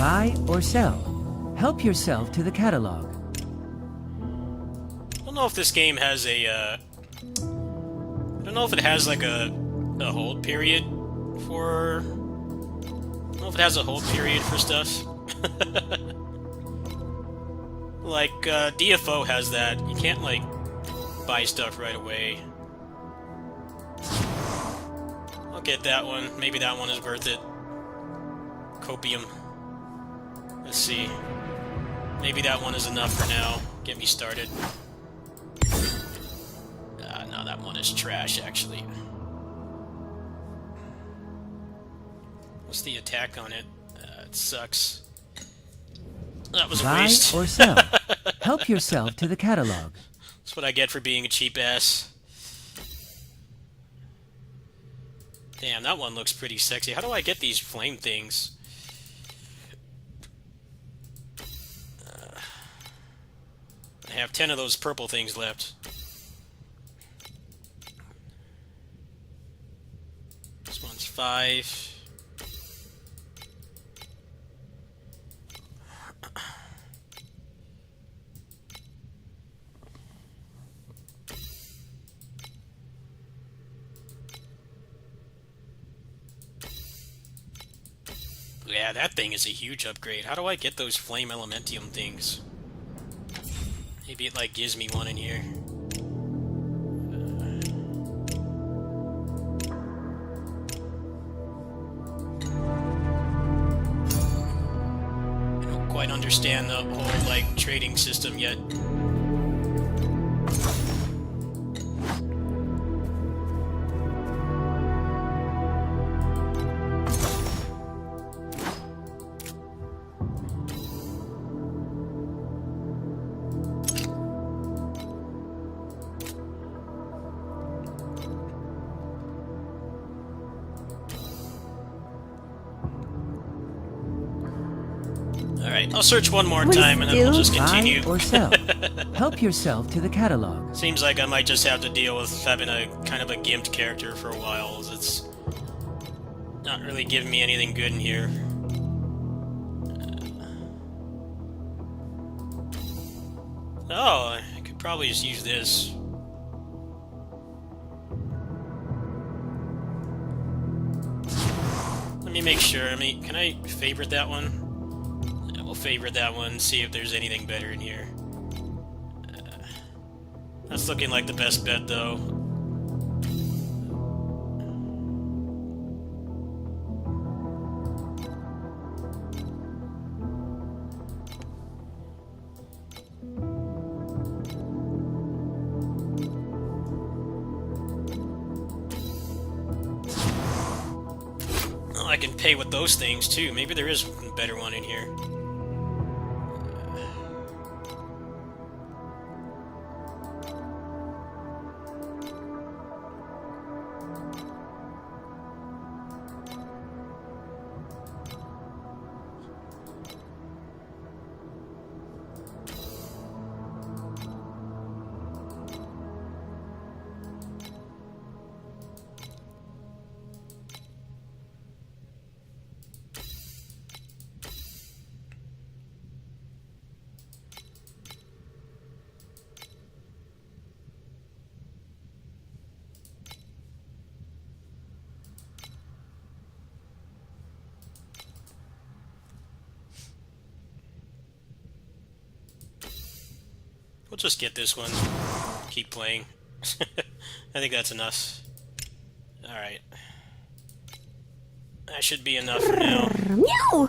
S3: Buy or sell. Help yourself to the catalog.
S1: I don't know if this game has a, I don't know if it has like a hold period for... I don't know if it has a hold period for stuff. Like, DFO has that. You can't, like, buy stuff right away. I'll get that one. Maybe that one is worth it. Copium. Let's see. Maybe that one is enough for now. Get me started. No, that one is trash, actually. What's the attack on it? It sucks. That was a
S3: Buy
S1: waste.
S3: or sell. Help yourself to the catalog.
S1: That's what I get for being a cheap ass. Damn, that one looks pretty sexy. How do I get these flame things? I have 10 of those purple things left. This one's 5. Yeah, that thing is a huge upgrade. How do I get those Flame Elementium things? Maybe it, like, gives me one in here. I don't quite understand the whole, like, trading system yet. Alright, I'll search one more time and then we'll just continue.
S3: Buy or sell. Help yourself to the catalog.
S1: Seems like I might just have to deal with having a kind of a gimped character for a while, as it's not really giving me anything good in here. Oh, I could probably just use this. Let me make sure. Can I favorite that one? We'll favorite that one, see if there's anything better in here. That's looking like the best bet, though. Well, I can pay with those things, too. Maybe there is a better one in here. We'll just get this one. Keep playing. I think that's enough. Alright. That should be enough for now.
S8: Meow!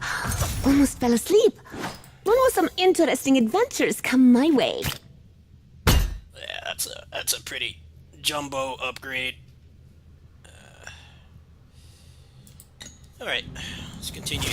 S8: Almost fell asleep. When will some interesting adventures come my way?
S1: Yeah, that's a pretty jumbo upgrade. Alright, let's continue.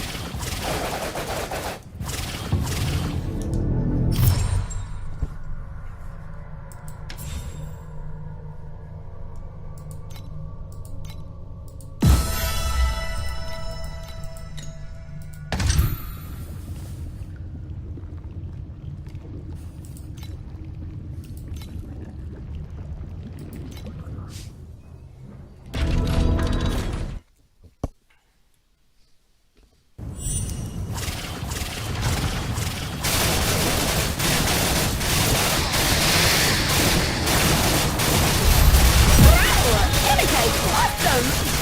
S8: on!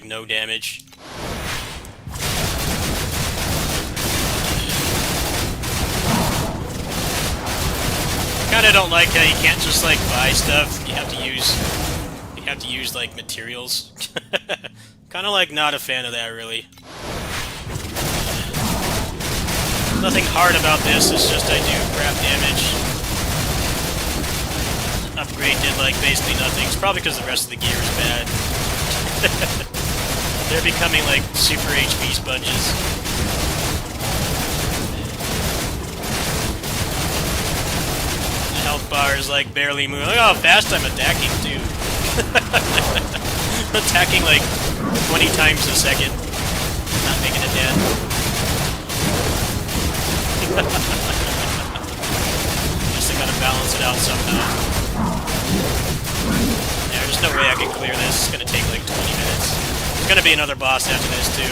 S1: like no damage. Kinda don't like how you can't just like buy stuff. You have to use like materials. Kinda like not a fan of that really. Nothing hard about this, it's just I do crap damage. Upgrade did like basically nothing. It's probably because the rest of the gear is bad. They're becoming like super HP sponges. Health bar is like barely moving. Look how fast I'm attacking too. Attacking like 20 times a second. Not making it dead. Guess I gotta balance it out somehow. Yeah, there's no way I can clear this. It's gonna take like 20 minutes. There's gonna be another boss after this too.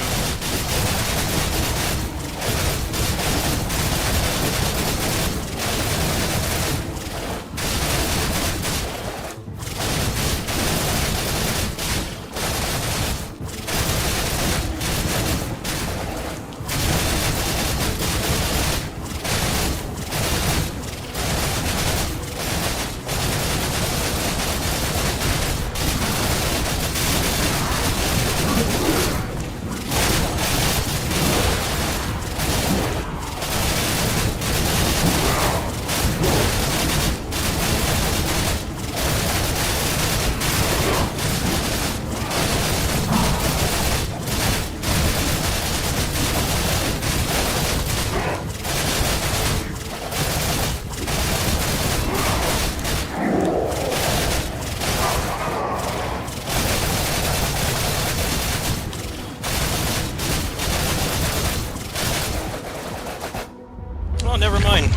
S1: Oh, never mind.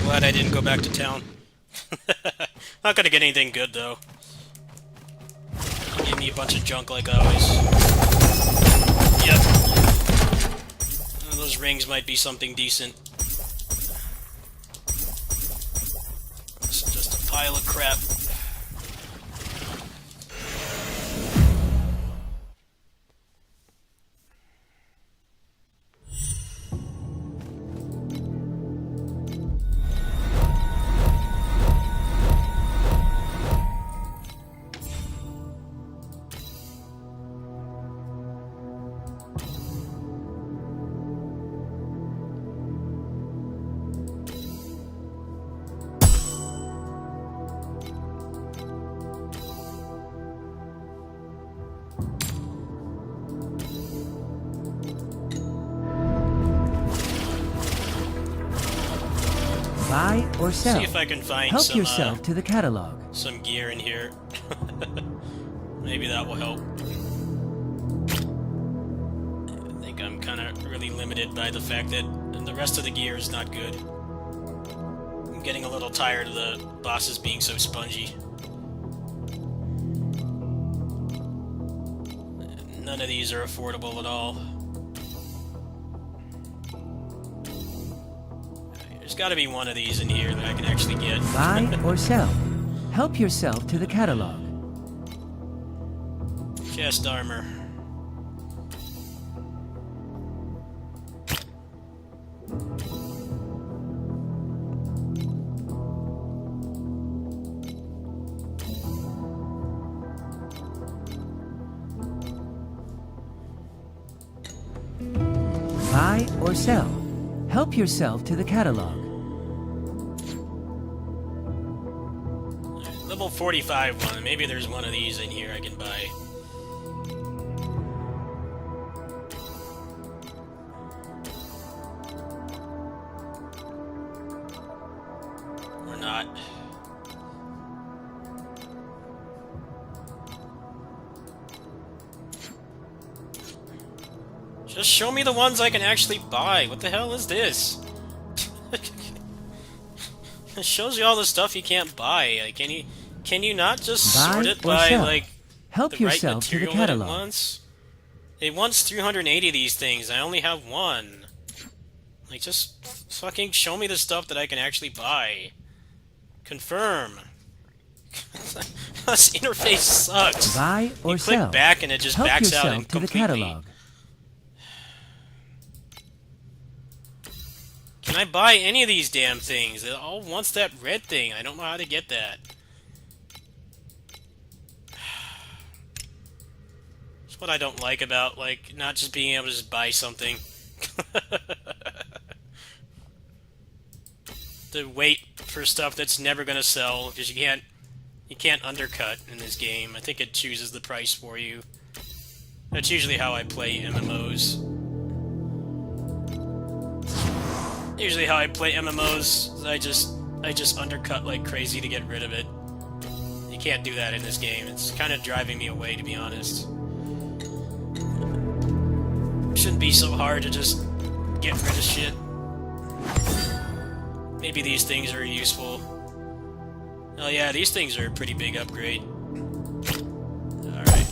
S1: Glad I didn't go back to town. Not gonna get anything good, though. Give me a bunch of junk like always. Yep. Those rings might be something decent. It's just a pile of crap.
S3: Buy or sell.
S1: See if I can find
S3: Help
S1: some,
S3: yourself to the catalog.
S1: some gear in here. Maybe that will help. I think I'm kind of really limited by the fact that the rest of the gear is not good. I'm getting a little tired of the bosses being so spongy. None of these are affordable at all. There's got to be one of these in here that I can actually get.
S3: Buy or sell. Help yourself to the catalog.
S1: Chest armor.
S3: Buy or sell. Help yourself to the catalog.
S1: Level 45 one. Maybe there's one of these in here I can buy. Or not. Just show me the ones I can actually buy. What the hell is this? It shows you all the stuff you can't buy. Like, can you not just sort it by
S3: sell.
S1: like
S3: Help
S1: the right
S3: yourself to the
S1: material that it
S3: catalog.
S1: wants? It wants 380 of these things. I only have one. Like, just fucking show me the stuff that I can actually buy. Confirm. This interface sucks.
S3: Buy or
S1: you click
S3: sell.
S1: back and it just
S3: Help
S1: backs out
S3: yourself to the
S1: completely.
S3: catalog.
S1: Can I buy any of these damn things? It all wants that red thing. I don't know how to get that. That's what I don't like about, like, not just being able to just buy something. To wait for stuff that's never gonna sell, because you can't undercut in this game. I think it chooses the price for you. That's usually how I play MMOs. Usually how I play MMOs is I just undercut like crazy to get rid of it. You can't do that in this game. It's kind of driving me away, to be honest. It shouldn't be so hard to just get rid of shit. Maybe these things are useful. Oh yeah, these things are a pretty big upgrade. Alright.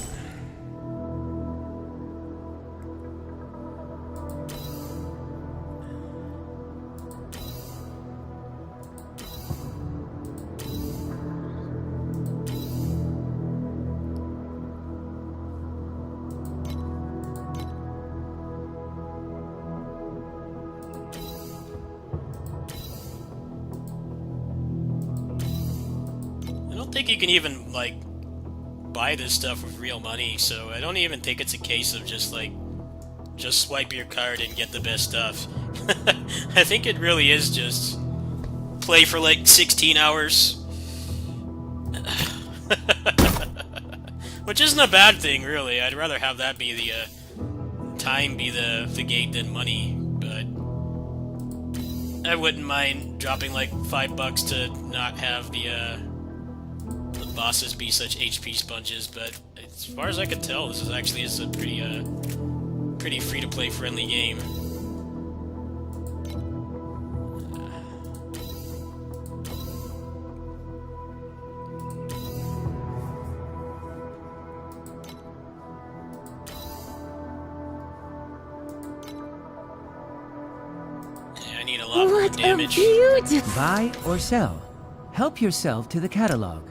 S1: I don't think you can even, like, buy this stuff with real money, so I don't even think it's a case of just, like, just swipe your card and get the best stuff. I think it really is just play for, like, 16 hours. Which isn't a bad thing, really. I'd rather have that be the, time be the gate than money, but I wouldn't mind dropping, like, $5 to not have the bosses be such HP sponges, but as far as I can tell, this is actually a pretty free-to-play friendly game. Yeah, I need a lot more
S8: What a
S1: damage.
S8: beautiful...
S3: Buy or sell. Help yourself to the catalog.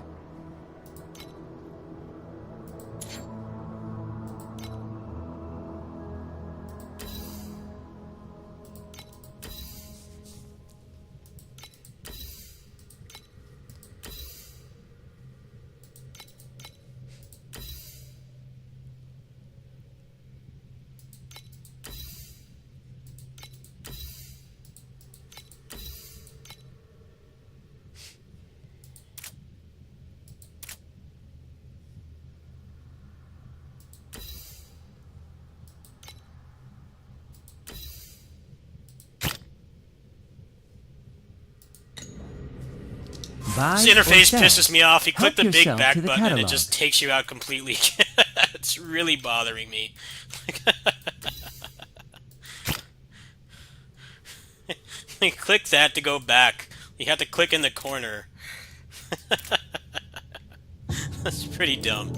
S3: Buy
S1: This interface
S3: or sell.
S1: pisses me off. You click
S3: Help
S1: the big
S3: yourself
S1: back
S3: to the
S1: button and it
S3: catalog.
S1: just takes you out completely. It's really bothering me. You click that to go back. You have to click in the corner. That's pretty dumb.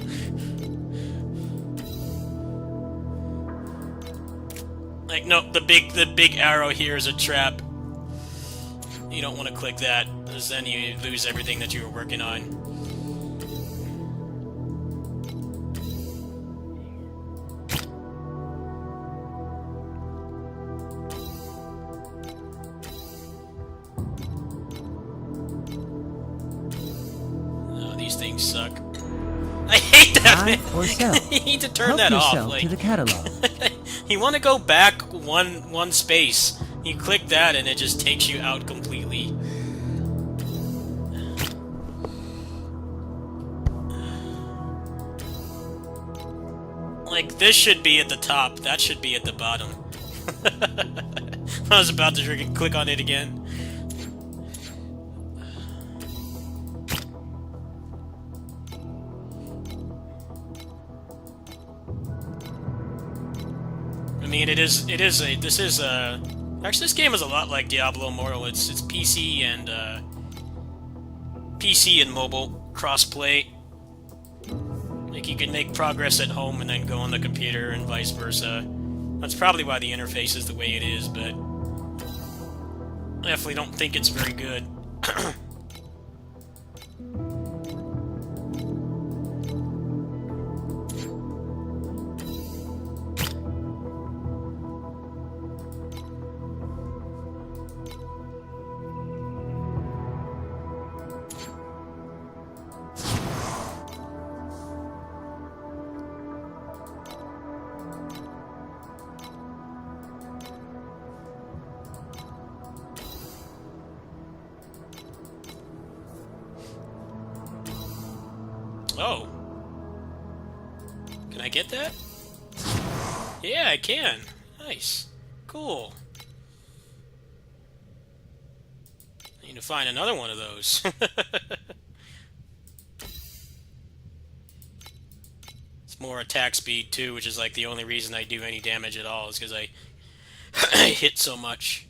S1: Like, no, the big arrow here is a trap. You don't want to click that, because then you lose everything that you were working on. Oh, these things suck. I hate that,
S3: Buy
S1: man!
S3: or sell.
S1: You need to turn
S3: Help
S1: that off.
S3: yourself
S1: Like,
S3: to the catalog.
S1: you want to go back one space. You click that and it just takes you out completely. Like, this should be at the top, that should be at the bottom. I was about to freaking click on it again. I mean, this game is a lot like Diablo Immortal. It's PC and mobile crossplay. Like, you can make progress at home and then go on the computer and vice versa. That's probably why the interface is the way it is, but I definitely don't think it's very good. Oh. Can I get that? Yeah, I can. Nice. Cool. I need to find another one of those. It's more attack speed, too, which is like the only reason I do any damage at all, is because I hit so much.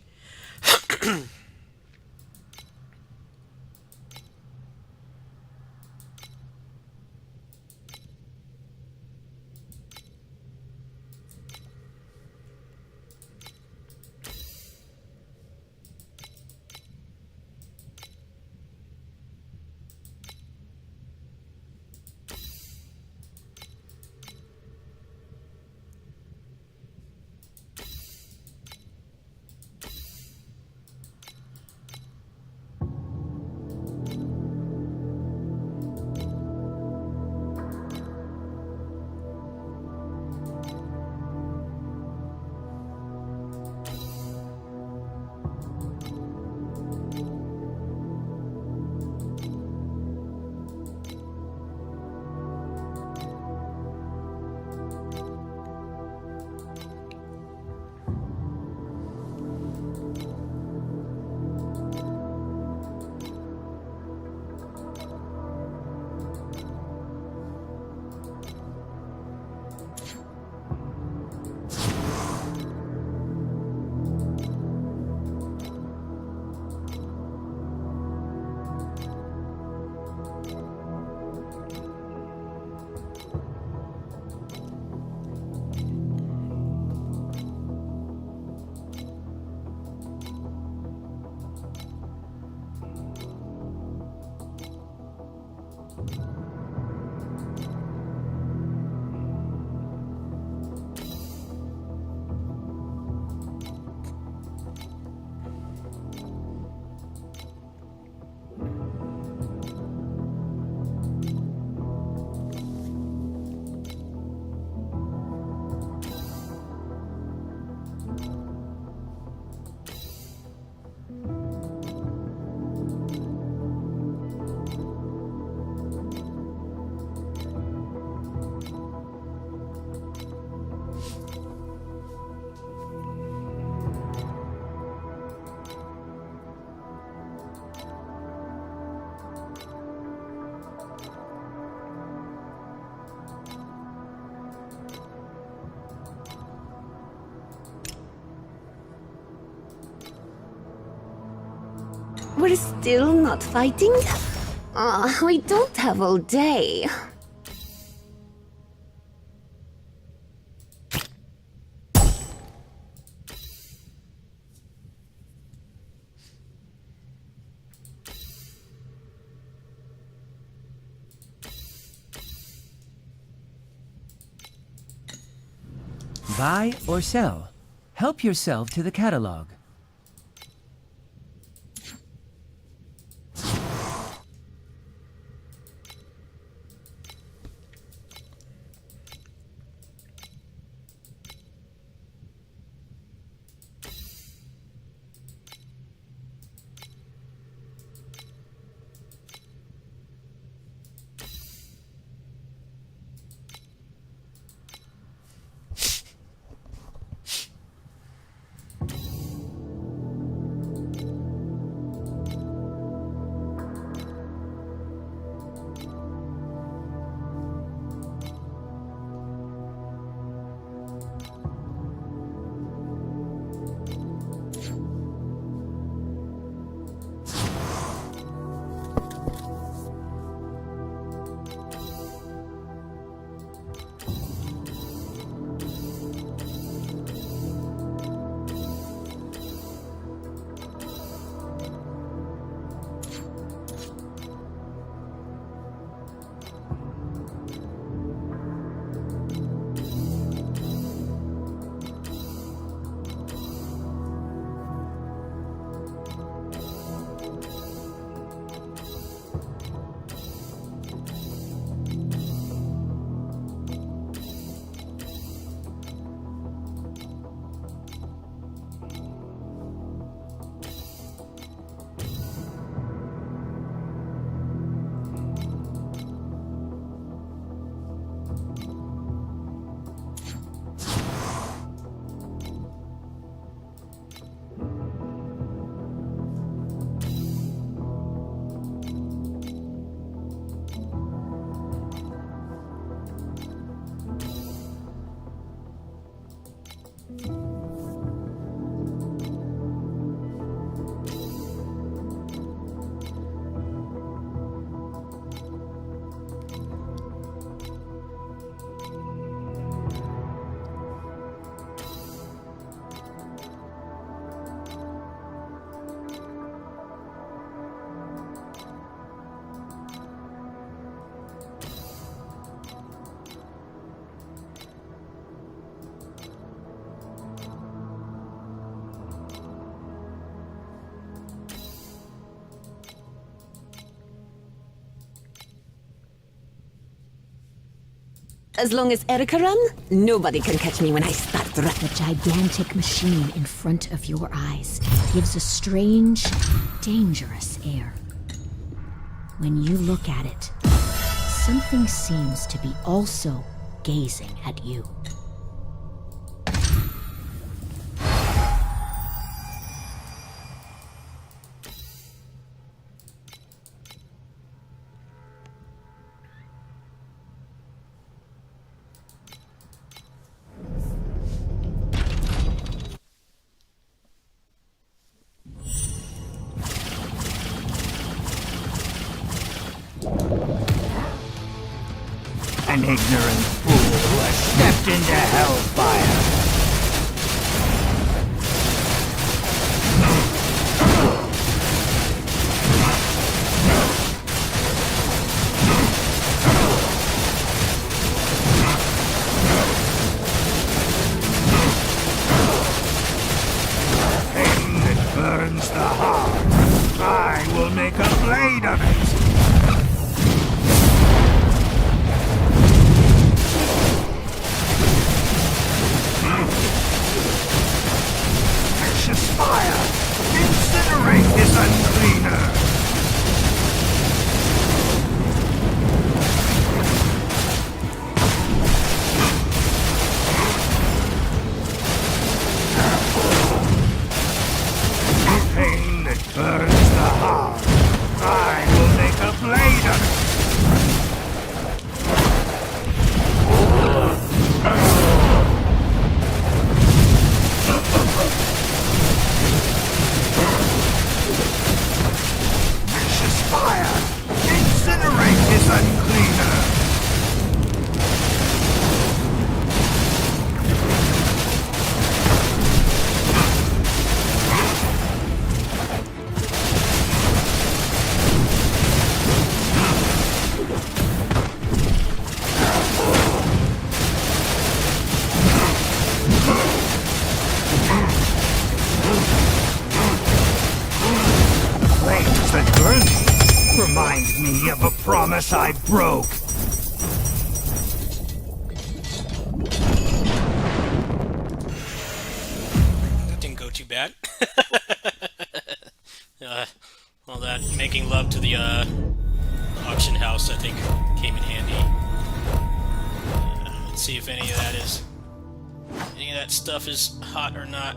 S8: We're still not fighting? We don't have all day.
S3: Buy or sell. Help yourself to the catalog.
S8: As long as Erica run, nobody can catch me when I start running.
S2: The gigantic machine in front of your eyes gives a strange, dangerous air. When you look at it, something seems to be also gazing at you.
S5: An ignorant fool who has stepped into hellfire. Pain that burns the heart. I will make a blade of it. Fire! Incinerate this uncleaner! Pain that burns the heart. I will make a blade of it! Fire! Incinerate this uncleaner! Flames that burn me remind me of a promise I broke.
S1: That didn't go too bad. All that making love to the auction house, I think, came in handy. Let's see if any of that stuff is hot or not.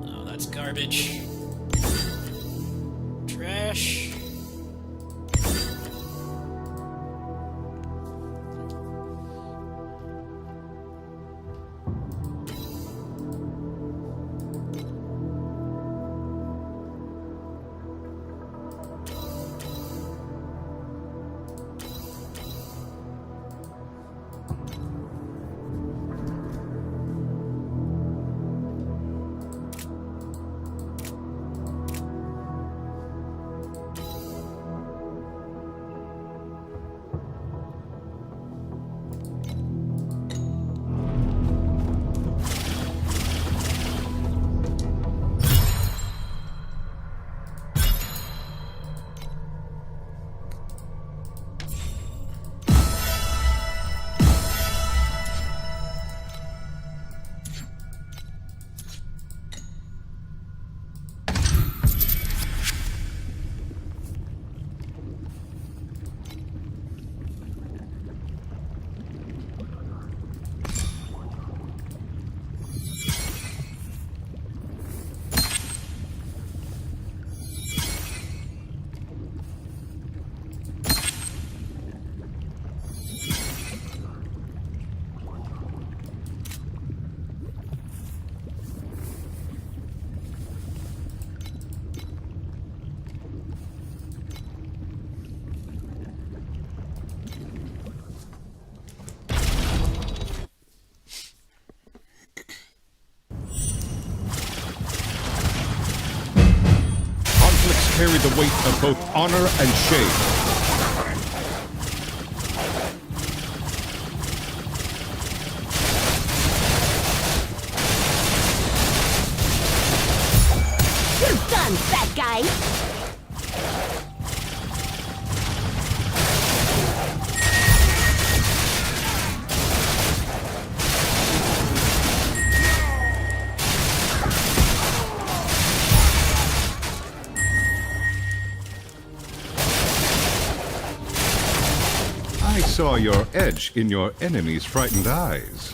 S1: Oh, that's garbage. Trash.
S6: Carry the weight of both honor and shame.
S8: You're done, fat guy!
S9: saw your edge in your enemy's frightened eyes.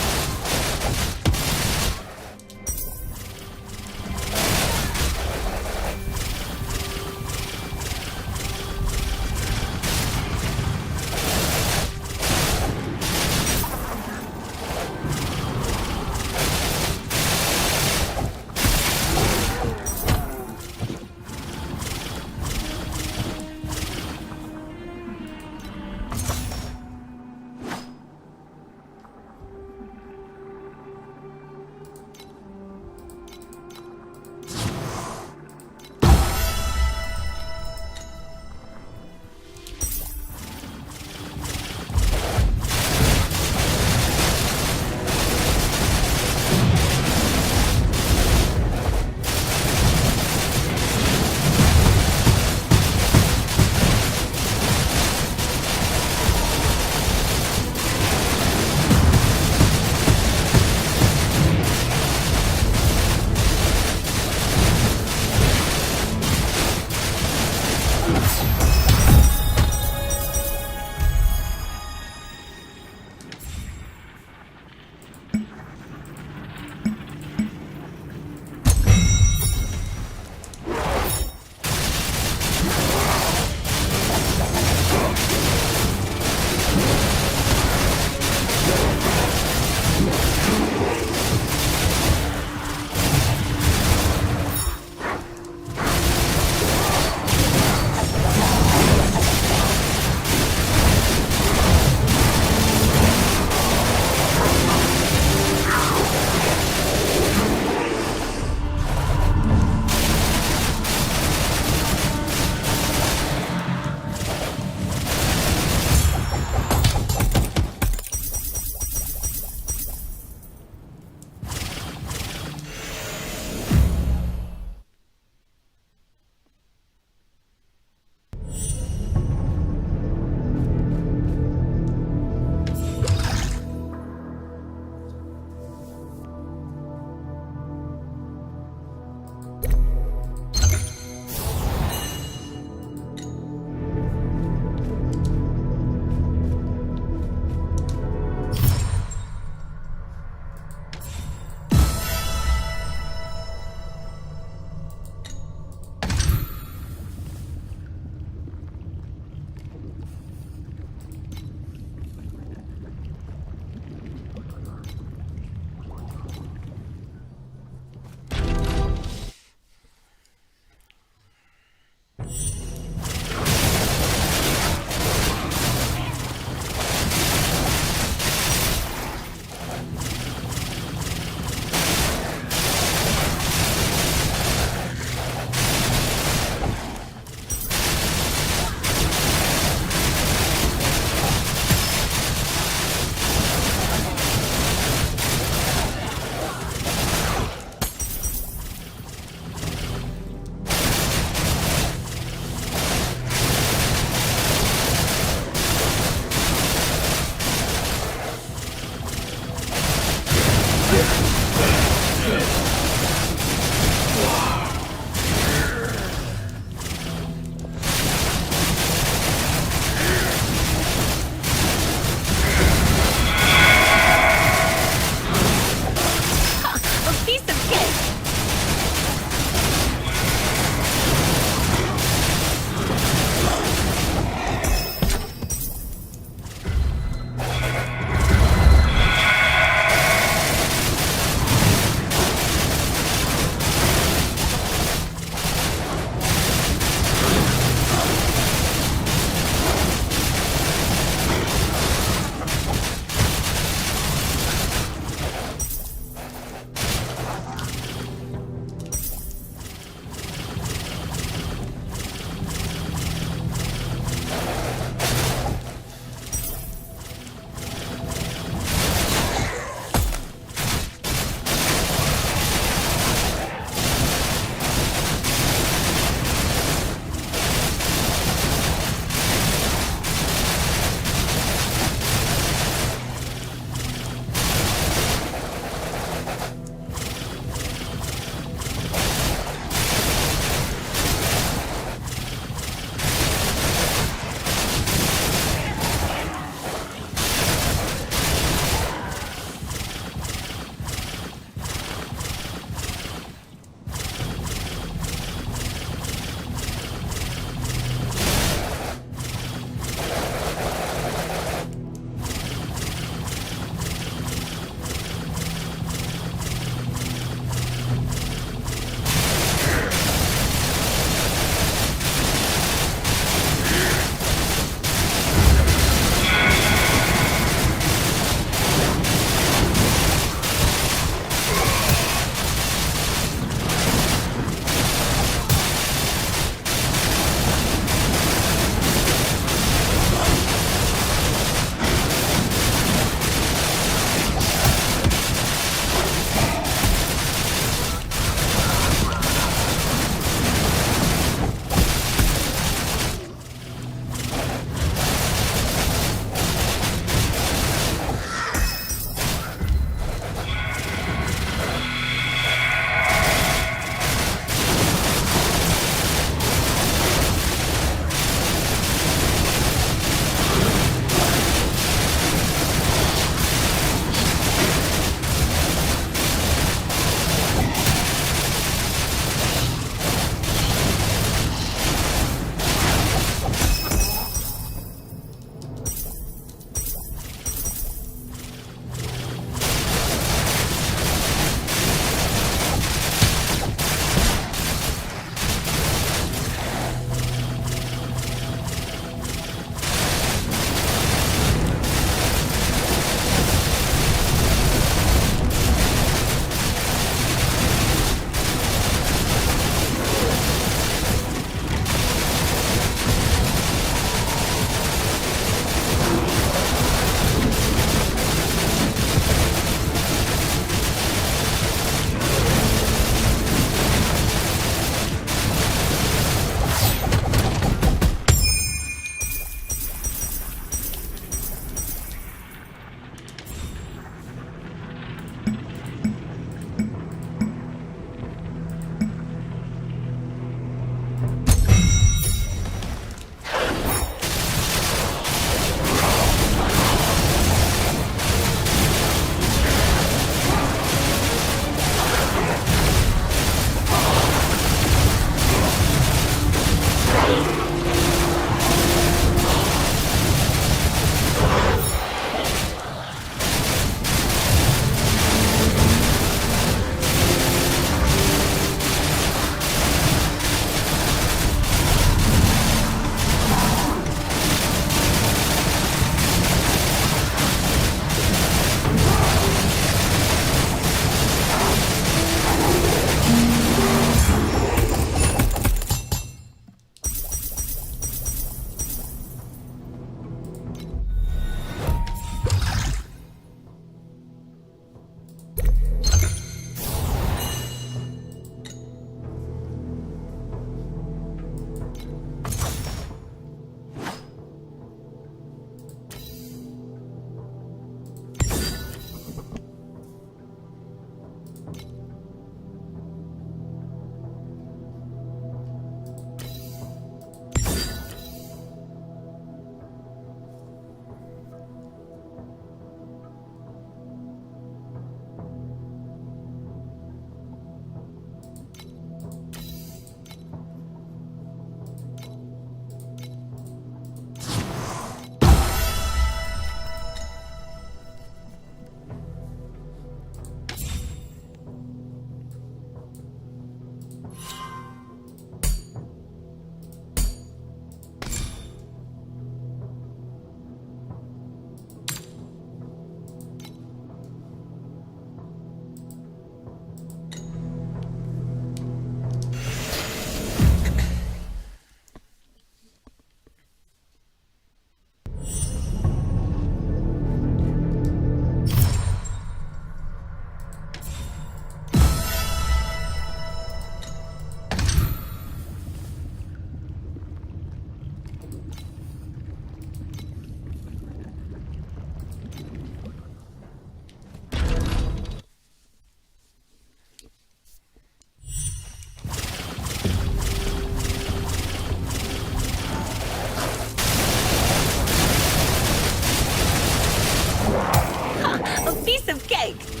S8: take.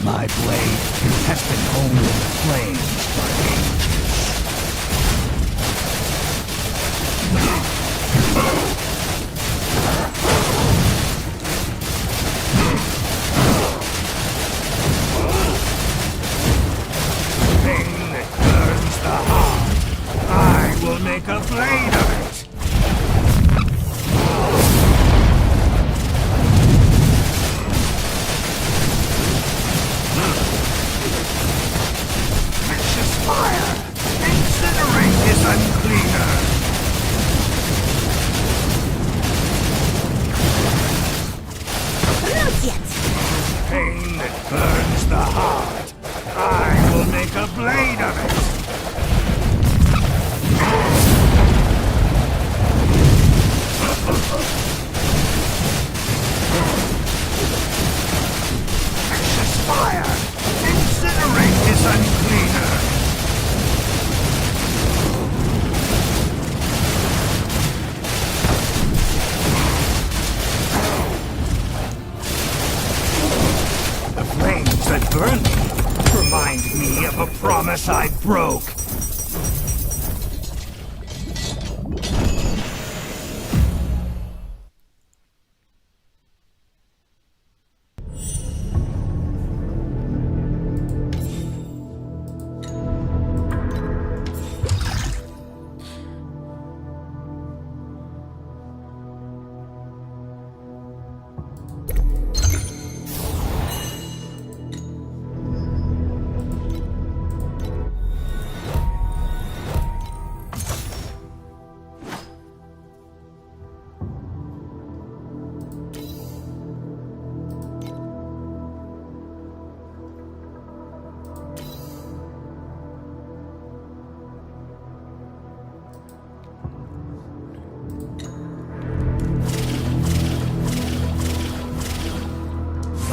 S5: My blade has been honed in the flames for ages. Pain that burns the heart. I will make a blade of it. Fire! Incinerate this uncleaner!
S8: Not yet.
S5: Pain that burns the heart. I will make a blade of it! Precious fire! Incinerate this uncleaner! The flames that burn me remind me of a promise I broke.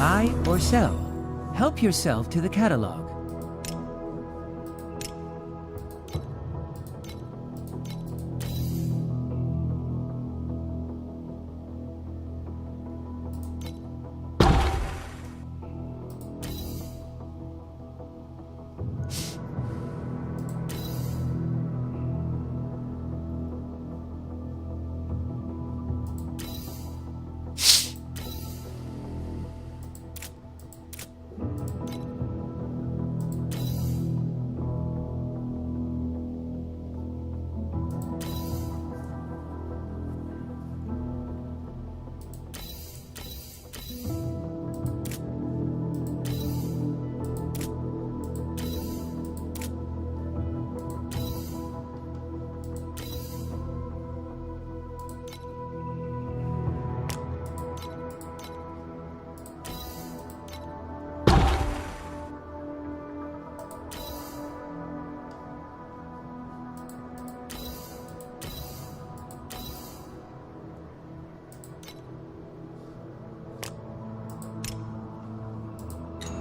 S3: Buy or sell. Help yourself to the catalog.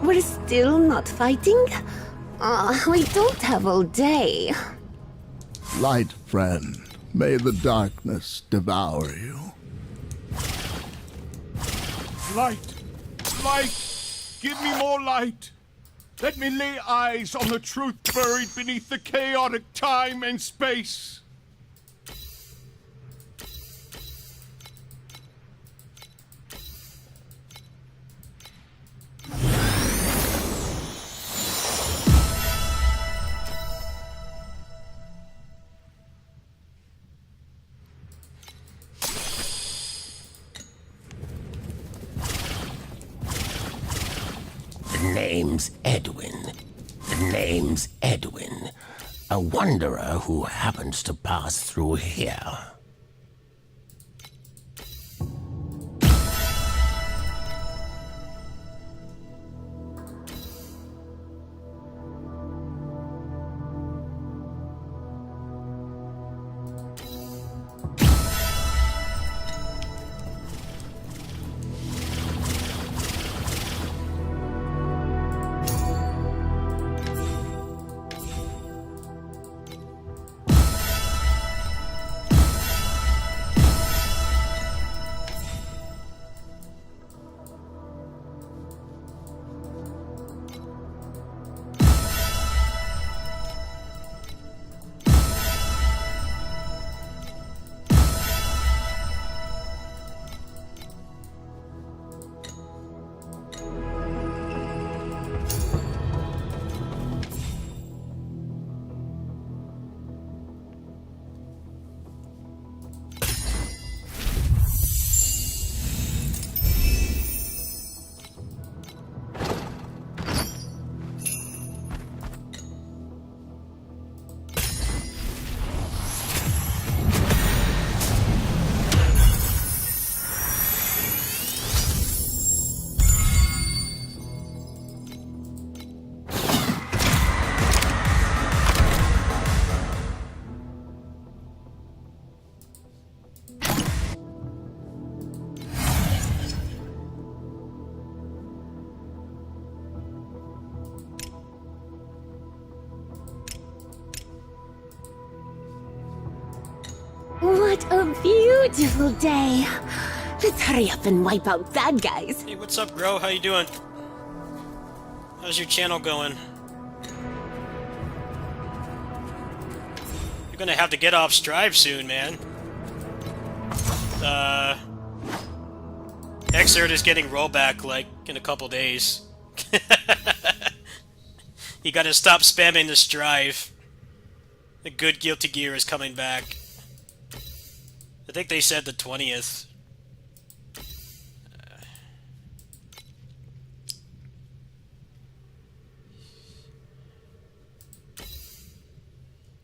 S8: We're still not fighting? We don't have all day.
S10: Light friend, may the darkness devour you.
S6: Light! Light! Give me more light! Let me lay eyes on the truth buried beneath the chaotic time and space!
S4: The name's Edwin. The name's Edwin. A wanderer who happens to pass through here.
S8: What a beautiful day. Let's hurry up and wipe out bad guys.
S1: Hey, what's up, Gro? How you doing? How's your channel going? You're gonna have to get off Strive soon, man. Xrd is getting rollback, like, in a couple days. You gotta stop spamming the Strive. The good Guilty Gear is coming back. I think they said the 20th.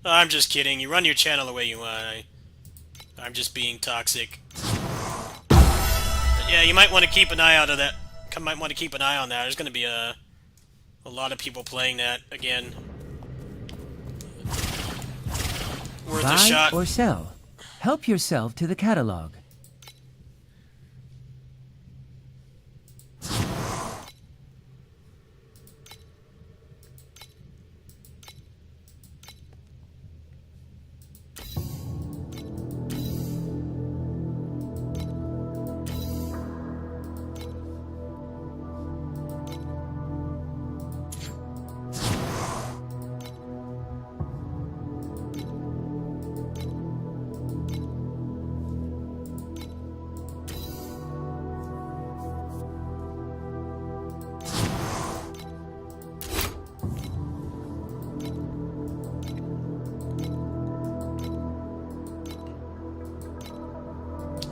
S1: I'm just kidding. You run your channel the way you want. I'm just being toxic. But yeah, you might want to keep an eye out of that. Might want to keep an eye on that. There's going to be a lot of people playing that again. Worth a shot.
S3: Buy or sell. Help yourself to the catalog.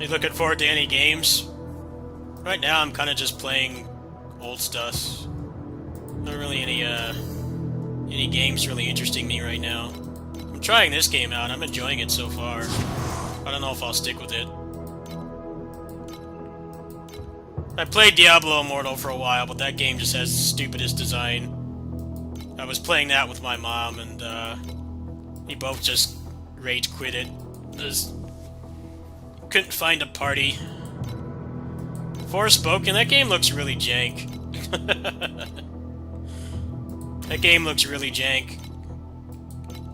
S1: You looking forward to any games? Right now, I'm kind of just playing old stuff. Not really any games really interesting me right now. I'm trying this game out. I'm enjoying it so far. I don't know if I'll stick with it. I played Diablo Immortal for a while, but that game just has the stupidest design. I was playing that with my mom, and we both just rage quit it. Just couldn't find a party. Forspoken, that game looks really jank. That game looks really jank.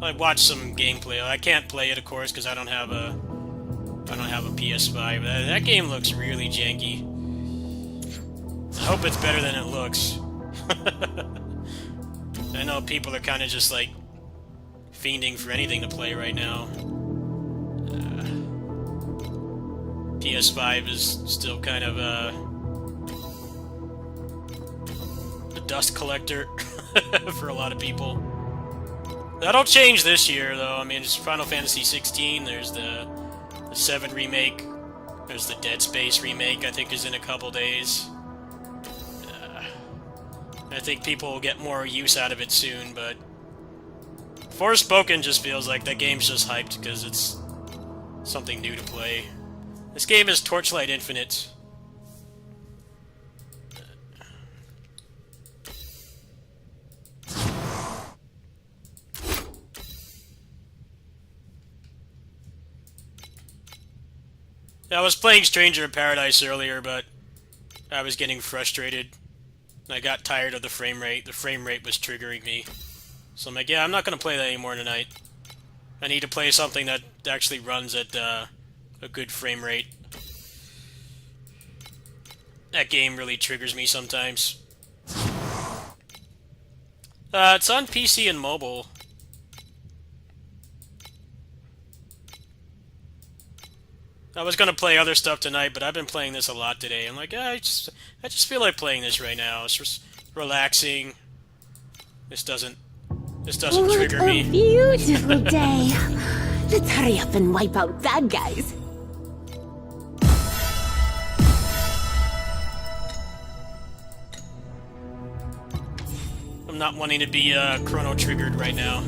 S1: I watched some gameplay. I can't play it, of course, because I don't have a PS5. That game looks really janky. I hope it's better than it looks. I know people are kind of just like fiending for anything to play right now. PS5 is still kind of a dust collector for a lot of people. That'll change this year, though. I mean, it's Final Fantasy 16. There's the 7 remake. There's the Dead Space remake. I think is in a couple days. I think people will get more use out of it soon, but Forspoken just feels like that game's just hyped because it's something new to play. This game is Torchlight Infinite. I was playing Stranger in Paradise earlier, but I was getting frustrated. I got tired of the frame rate. The frame rate was triggering me. So I'm like, yeah, I'm not going to play that anymore tonight. I need to play something that actually runs at a good frame rate. That game really triggers me sometimes. It's on PC and mobile. I was gonna play other stuff tonight, but I've been playing this a lot today. I'm like, I just feel like playing this right now. It's just relaxing. This doesn't trigger me.
S8: What a beautiful day. Let's hurry up and wipe out bad guys.
S1: I'm not wanting to be chrono triggered right now.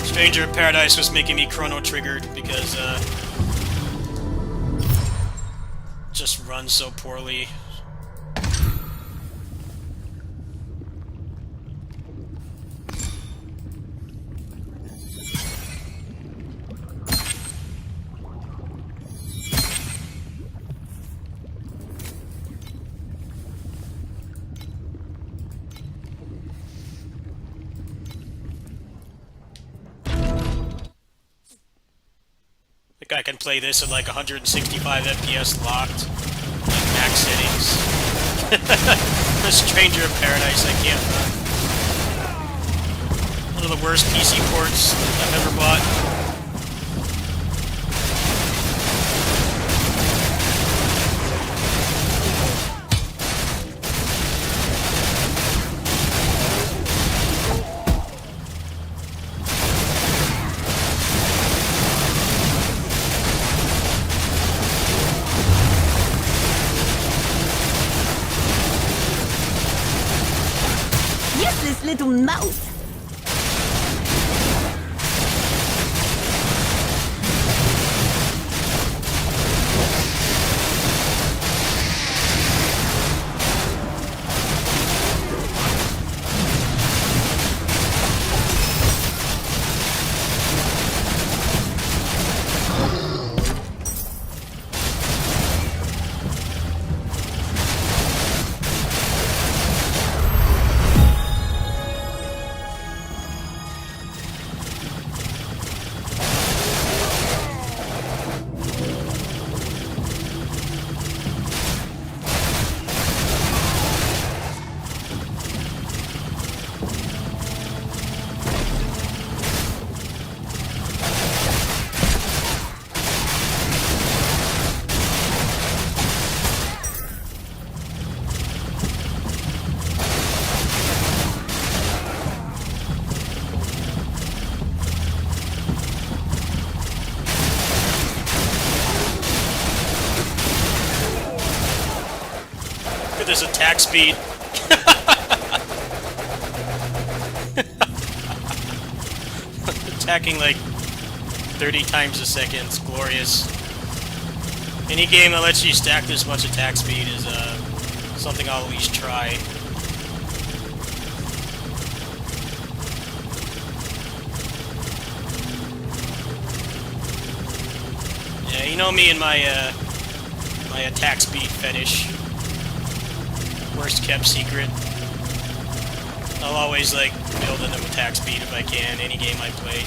S1: Stranger in Paradise was making me chrono triggered because just runs so poorly. I can play this at like 165 FPS locked, like max settings. The Stranger in Paradise, I can't. One of the worst PC ports I've ever bought.
S8: Yes, this little mouse.
S1: his attack speed. Attacking like 30 times a second. It's glorious. Any game that lets you stack this much attack speed is something I'll at least try. Yeah, you know me and my my attack speed fetish. Worst kept secret. I'll always like build in them attack speed if I can, any game I play.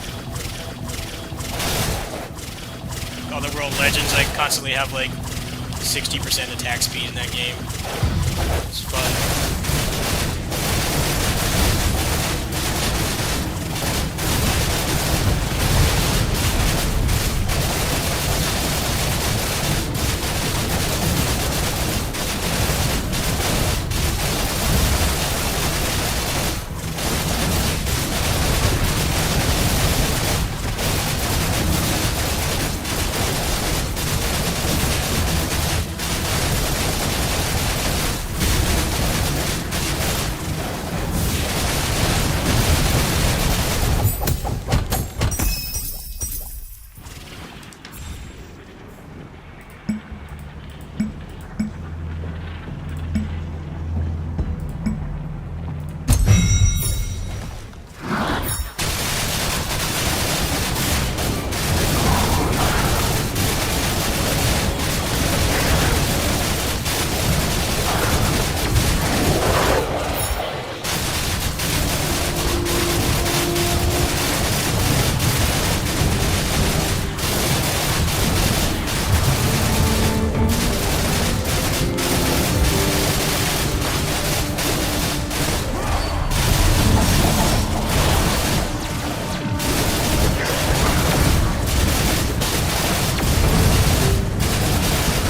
S1: Other World Legends, I constantly have like 60% attack speed in that game. It's fun.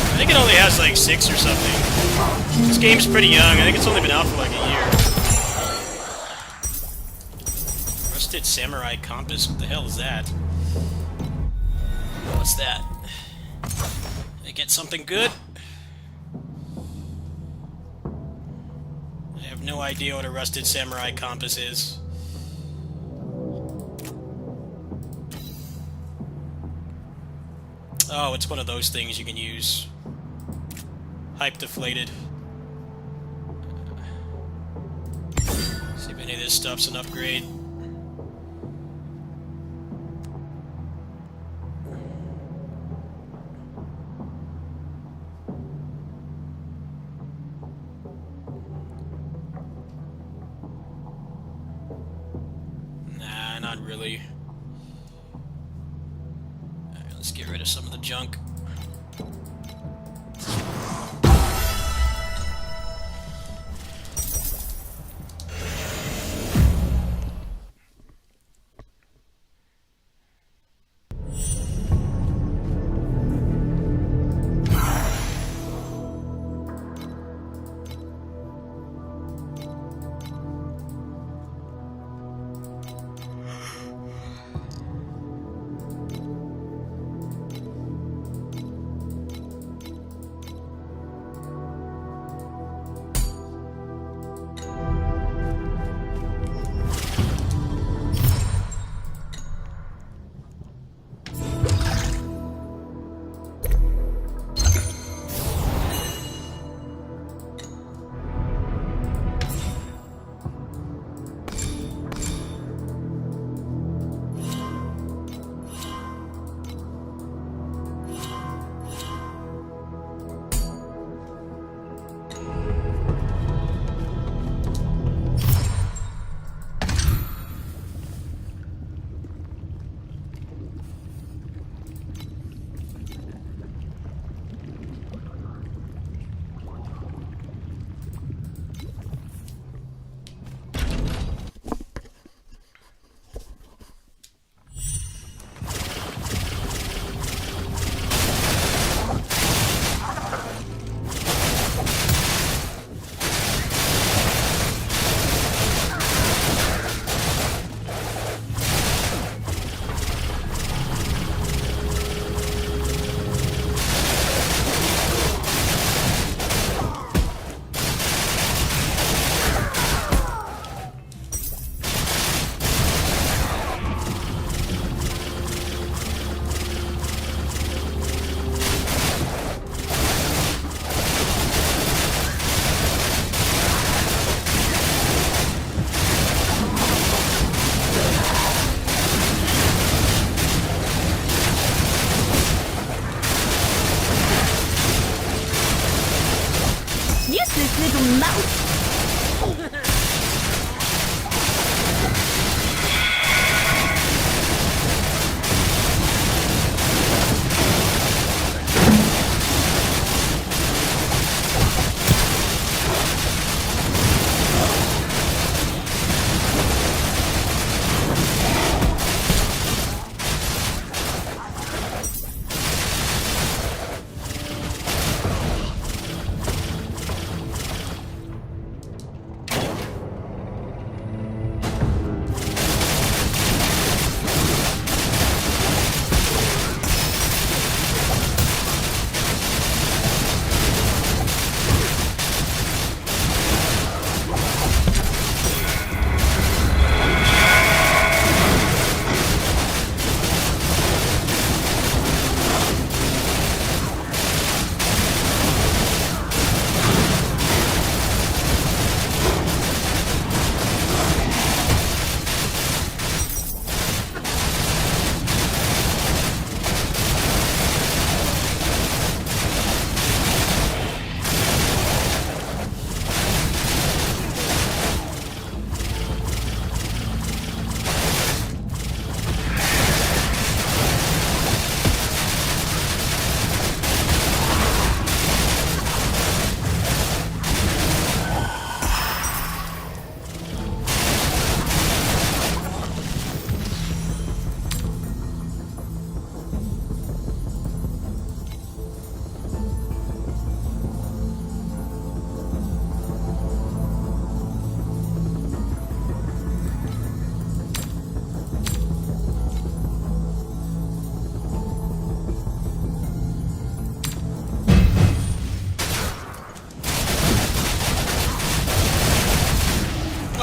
S1: I think it only has like 6 or something. This game's pretty young. I think it's only been out for like a year. Rusted Samurai Compass? What the hell is that? What's that? Did I get something good? I have no idea what a Rusted Samurai Compass is. Oh, it's one of those things you can use. Hype deflated. See if any of this stuff's an upgrade. Nah, not really. Alright, let's get rid of some of the junk.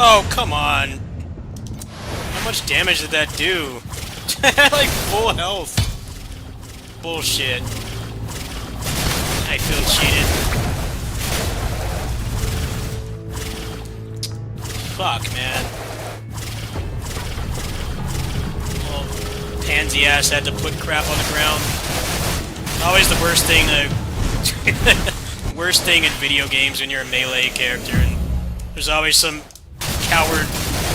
S1: Oh, come on. How much damage did that do? Like, full health. Bullshit. I feel cheated. Fuck, man. Well, pansy ass had to put crap on the ground. Always the worst thing worst thing in video games when you're a melee character, and there's always some coward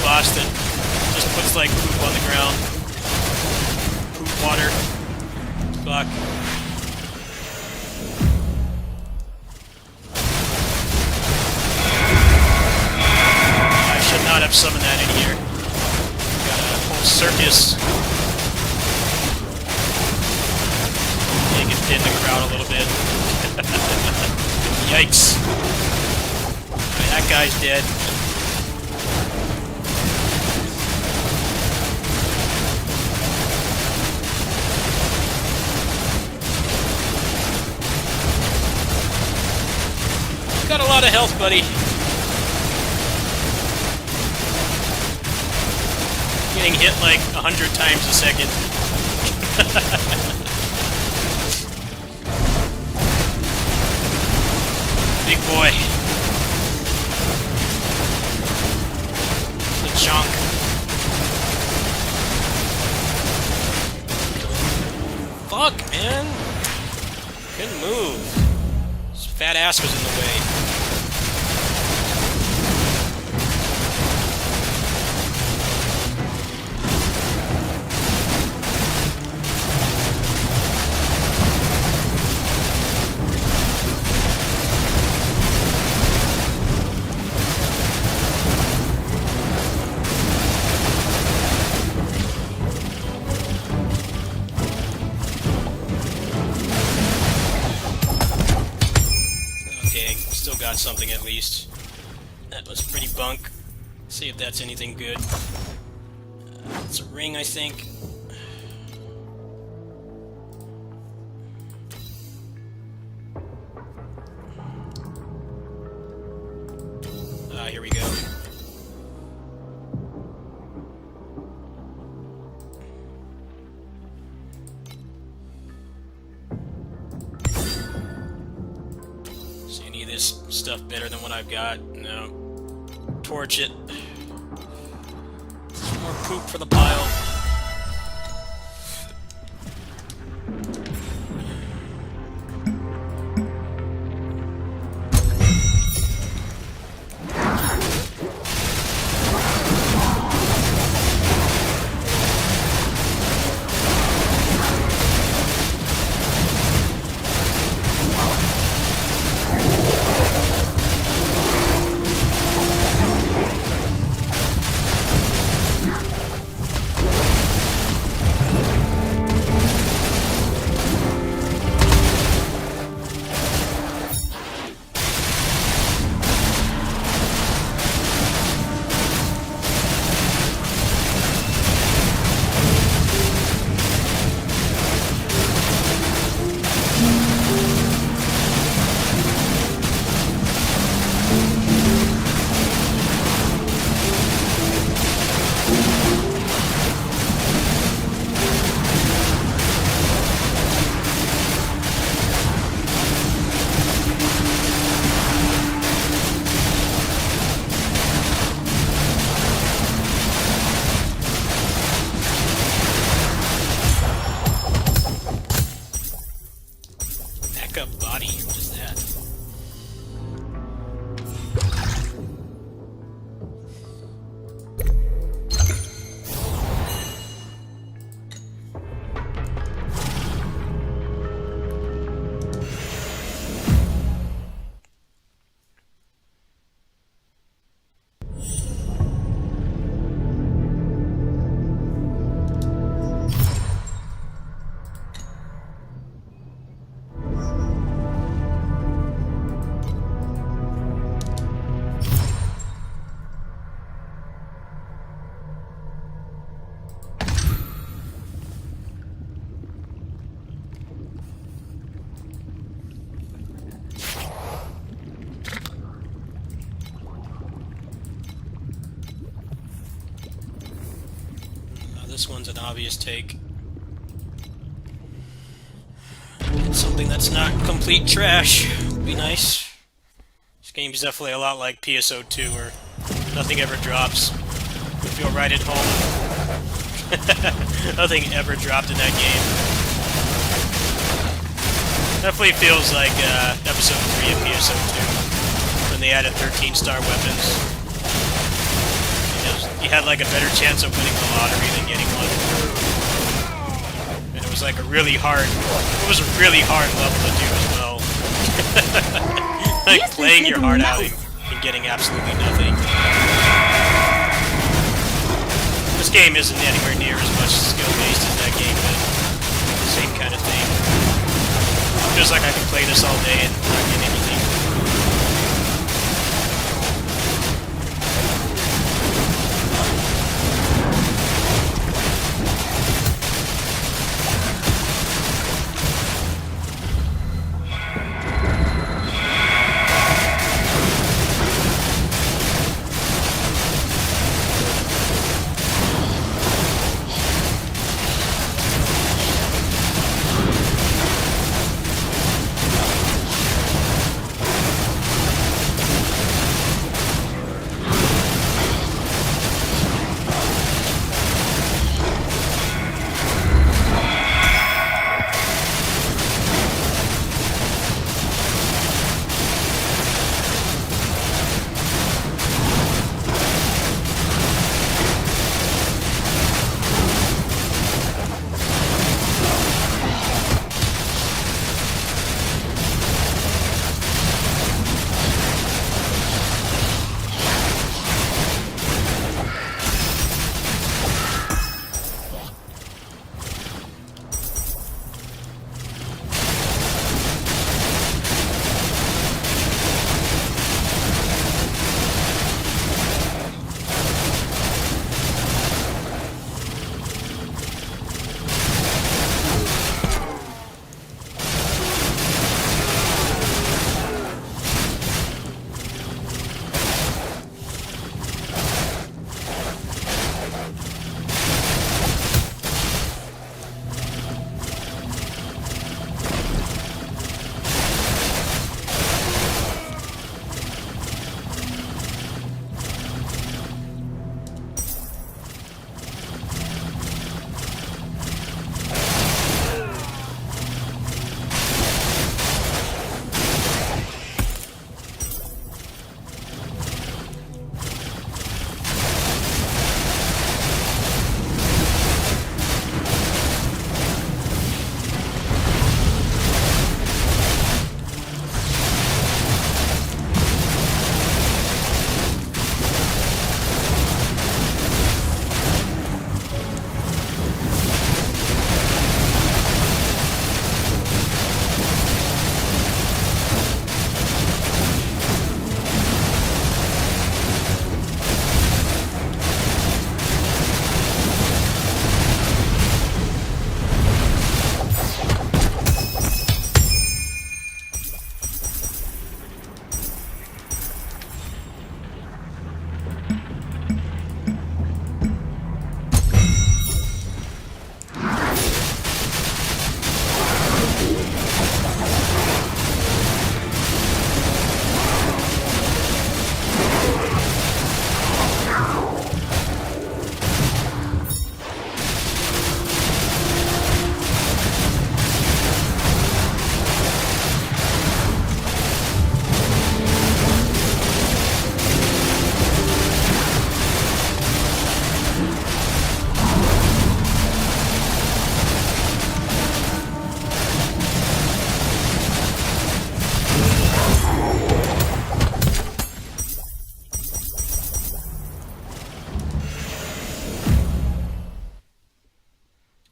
S1: boss that just puts like poop on the ground. Poop water. Fuck. I should not have summoned that in here. Got a whole circus. Make it thin the crowd a little bit. Yikes. Alright, that guy's dead. Got a lot of health, buddy. Getting hit like 100 times a second. Big boy. The chunk. Fuck, man. Couldn't move. His fat ass was in the way. Still got something at least. That was pretty bunk. See if that's anything good. It's a ring, I think. Here we go. This stuff better than what I've got? No. Torch it. More poop for the pile. Body, what is that? this one's an obvious take. And something that's not complete trash would be nice. This game's definitely a lot like PSO2, where nothing ever drops. You feel right at home. Nothing ever dropped in that game. Definitely feels like episode 3 of PSO2, when they added 13-star weapons. You had like a better chance of winning the lottery than getting one. And it was like a really hard level to do as well. Like playing your heart out and getting absolutely nothing. This game isn't anywhere near as much skill-based as that game, but same kind of thing. Feels like I can play this all day and not get anything.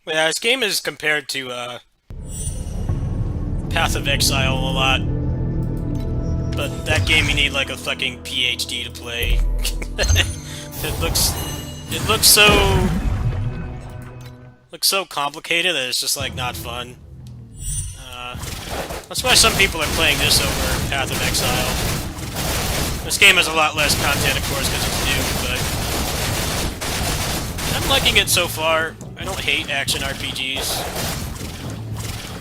S1: Yeah, this game is compared to Path of Exile a lot. But that game you need like a fucking PhD to play. It looks so complicated that it's just like not fun. That's why some people are playing this over Path of Exile. This game has a lot less content, of course, because it's new, but I'm liking it so far. I don't hate action RPGs.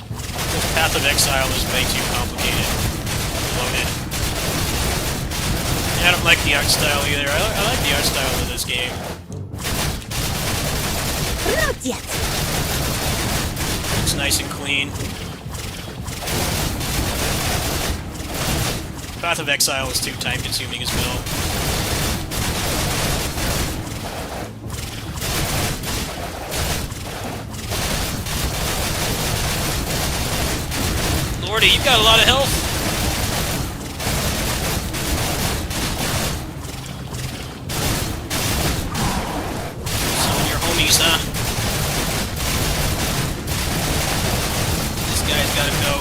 S1: The Path of Exile is way too complicated. Loaded. And I don't like the art style either. I like the art style of this game.
S8: Not yet.
S1: It's nice and clean. Path of Exile is too time-consuming as well. Lordy, you've got a lot of health. Some of your homies, huh? This guy's gotta go.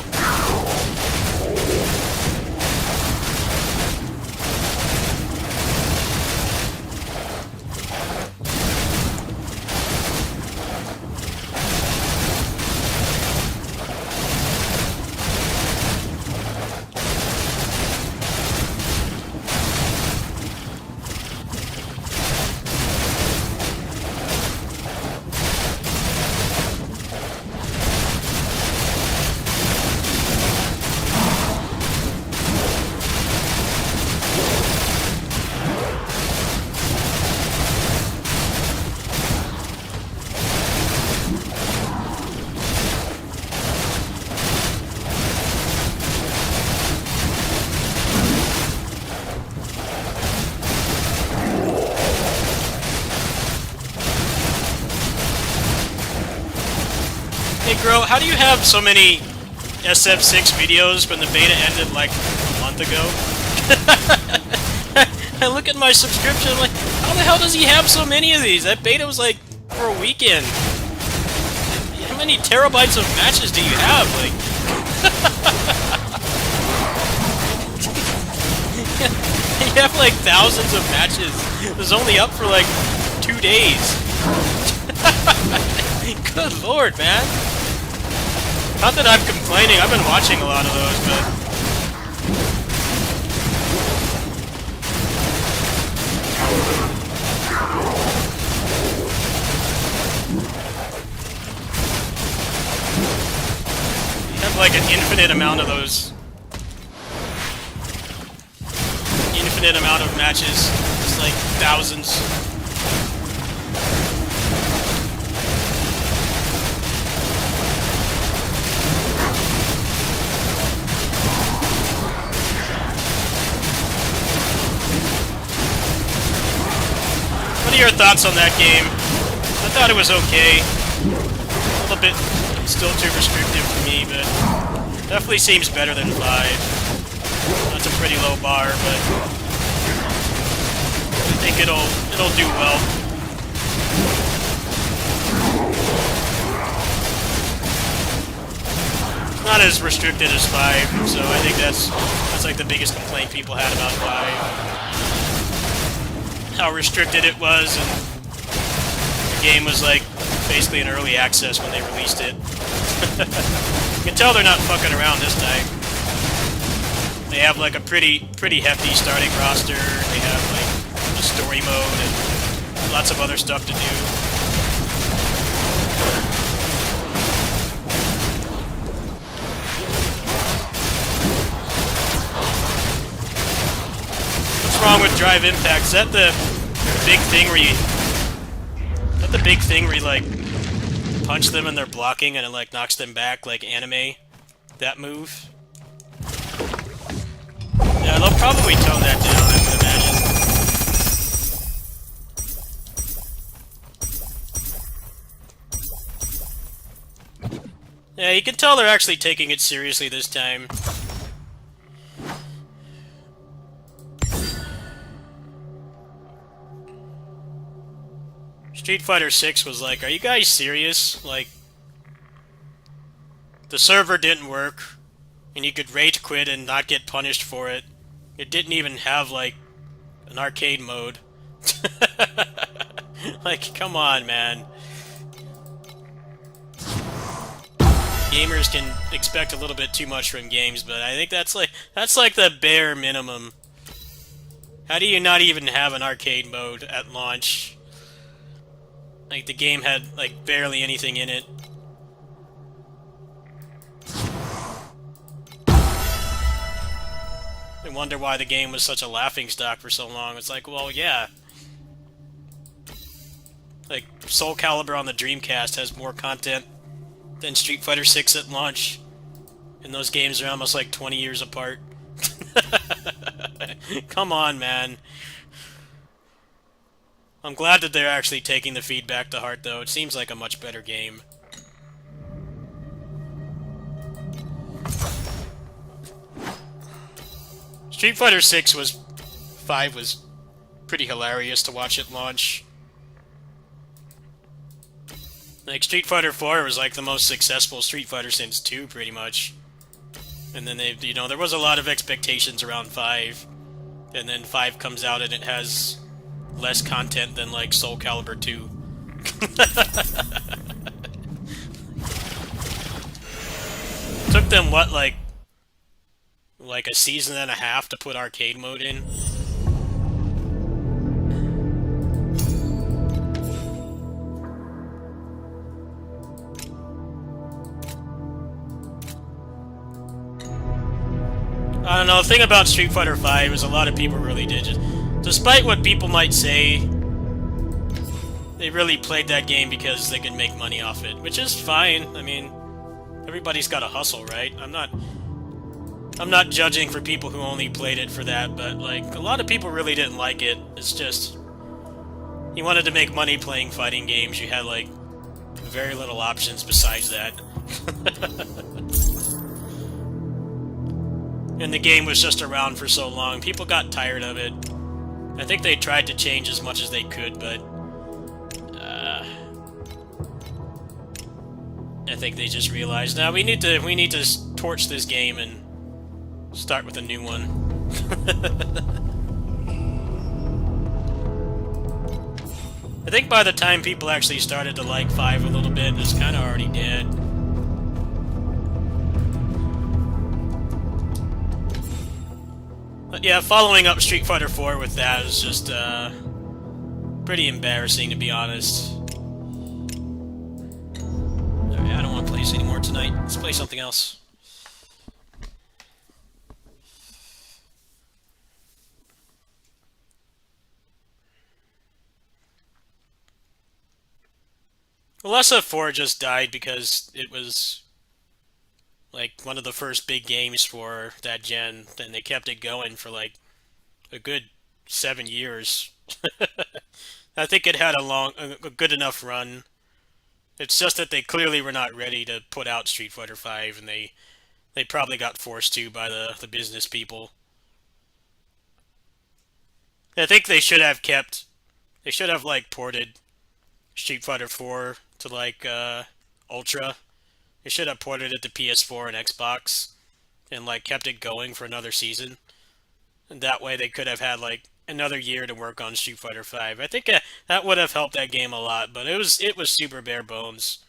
S1: Hey, Gro, how do you have so many SF6 videos when the beta ended like a month ago? I look at my subscription, I'm like, how the hell does he have so many of these? That beta was like for a weekend. How many terabytes of matches do you have? Like, you have like thousands of matches. It was only up for like 2 days. Good lord, man. Not that I'm complaining, I've been watching a lot of those, but... You have like an infinite amount of those. Infinite amount of matches. It's like thousands. What are your thoughts on that game? I thought it was okay. A little bit still too restrictive for me, but definitely seems better than 5. That's a pretty low bar, but I think it'll do well. Not as restricted as 5, so I think that's like the biggest complaint people had about 5. How restricted it was, and the game was like basically in early access when they released it. You can tell they're not fucking around this time. They have like a pretty hefty starting roster. They have like a story mode and lots of other stuff to do. What's wrong with Drive Impact? Is that the big thing where you... Is that the big thing where you, like, punch them and they're blocking and it, like, knocks them back, like anime? That move? Yeah, they'll probably tone that down, I would imagine. Yeah, you can tell they're actually taking it seriously this time. Street Fighter 6 was like, are you guys serious? Like, the server didn't work, and you could rage quit and not get punished for it. It didn't even have, like, an arcade mode. Like, come on, man. Gamers can expect a little bit too much from games, but I think that's like the bare minimum. How do you not even have an arcade mode at launch? Like, the game had, like, barely anything in it. I wonder why the game was such a laughingstock for so long. It's like, well, yeah. Like, Soul Calibur on the Dreamcast has more content than Street Fighter 6 at launch. And those games are almost like 20 years apart. Come on, man. I'm glad that they're actually taking the feedback to heart, though. It seems like a much better game. Street Fighter 6 was... 5 was pretty hilarious to watch at launch. Like, Street Fighter 4 was like the most successful Street Fighter since 2, pretty much. And then they, you know, there was a lot of expectations around 5. And then 5 comes out and it has less content than, like, Soul Calibur 2. Took them, what, like a season and a half to put arcade mode in? I don't know, the thing about Street Fighter V is a lot of people really did just... Despite what people might say, they really played that game because they could make money off it, which is fine. I mean, everybody's got a hustle, right? I'm not judging for people who only played it for that, but, like, a lot of people really didn't like it. It's just... You wanted to make money playing fighting games, you had, like, very little options besides that. And the game was just around for so long, people got tired of it. I think they tried to change as much as they could, but... I think they just realized, now we need to torch this game and start with a new one. I think by the time people actually started to like 5 a little bit, it's kind of already dead. But yeah, following up Street Fighter 4 with that is just, pretty embarrassing, to be honest. Alright, I don't want to play this anymore tonight. Let's play something else. Alessa 4 just died because it was like one of the first big games for that gen, and they kept it going for like a good 7 years. I think it had a good enough run. It's just that they clearly were not ready to put out Street Fighter V, and they probably got forced to by the business people. I think they should have like ported Street Fighter 4 to like Ultra. They should have ported it to PS4 and Xbox and like kept it going for another season. And that way they could have had like another year to work on Street Fighter V. I think that would have helped that game a lot, but it was super bare bones.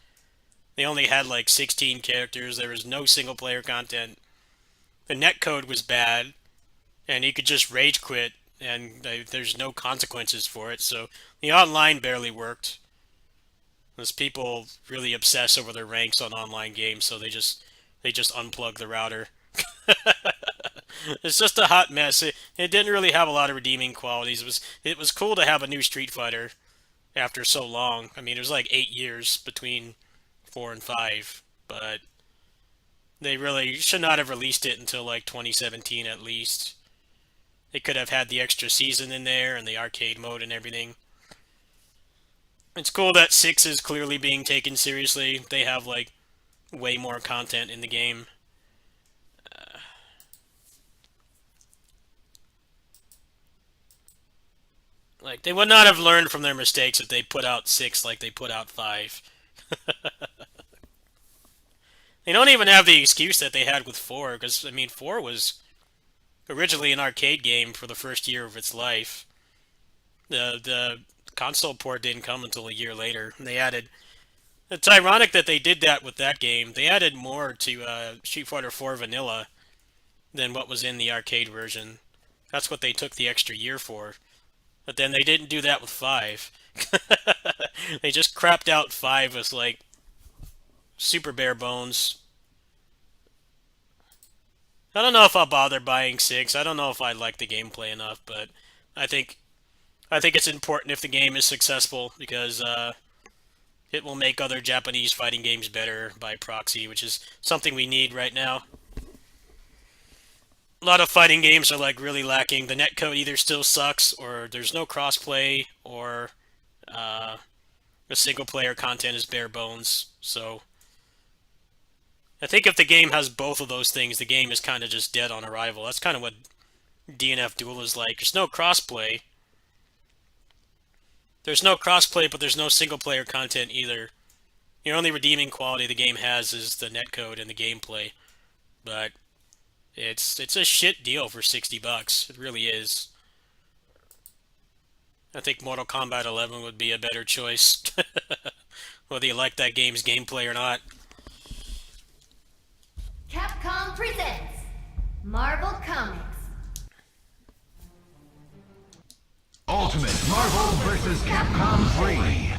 S1: They only had like 16 characters. There was no single player content. The netcode was bad, and you could just rage quit, and there's no consequences for it. So the online barely worked. Those people really obsess over their ranks on online games, so they just unplug the router. It's just a hot mess. It didn't really have a lot of redeeming qualities. It was cool to have a new Street Fighter after so long. I mean, it was like 8 years between 4 and 5, but they really should not have released it until like 2017 at least. They could have had the extra season in there and the arcade mode and everything. It's cool that 6 is clearly being taken seriously. They have like way more content in the game. Like, they would not have learned from their mistakes if they put out 6 like they put out 5. They don't even have the excuse that they had with 4, because, I mean, 4 was originally an arcade game for the first year of its life. The console port didn't come until a year later. And they added... It's ironic that they did that with that game. They added more to Street Fighter 4 Vanilla than what was in the arcade version. That's what they took the extra year for. But then they didn't do that with 5. They just crapped out 5 with like super bare bones. I don't know if I'll bother buying 6. I don't know if I like the gameplay enough, but I think it's important if the game is successful because it will make other Japanese fighting games better by proxy, which is something we need right now. A lot of fighting games are like really lacking. The netcode either still sucks, or there's no crossplay, or the single player content is bare bones. So I think if the game has both of those things, the game is kind of just dead on arrival. That's kind of what DNF Duel is like. There's no crossplay. There's no crossplay, but there's no single player content either. The only redeeming quality the game has is the netcode and the gameplay. But it's a shit deal for $60. It really is. I think Mortal Kombat 11 would be a better choice. Whether you like that game's gameplay or not.
S11: Capcom presents Marvel Comics.
S5: Ultimate Marvel vs. Capcom 3.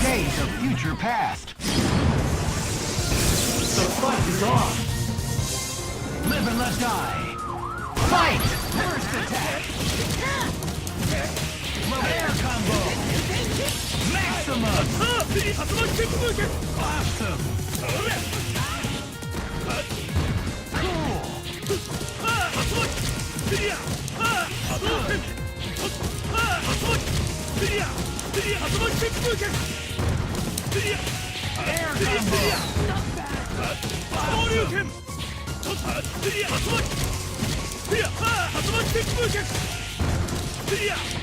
S5: Days of future past. The fight is on. Live and let die. Fight! First attack! Air combo! Maximum! Awesome! Air combo!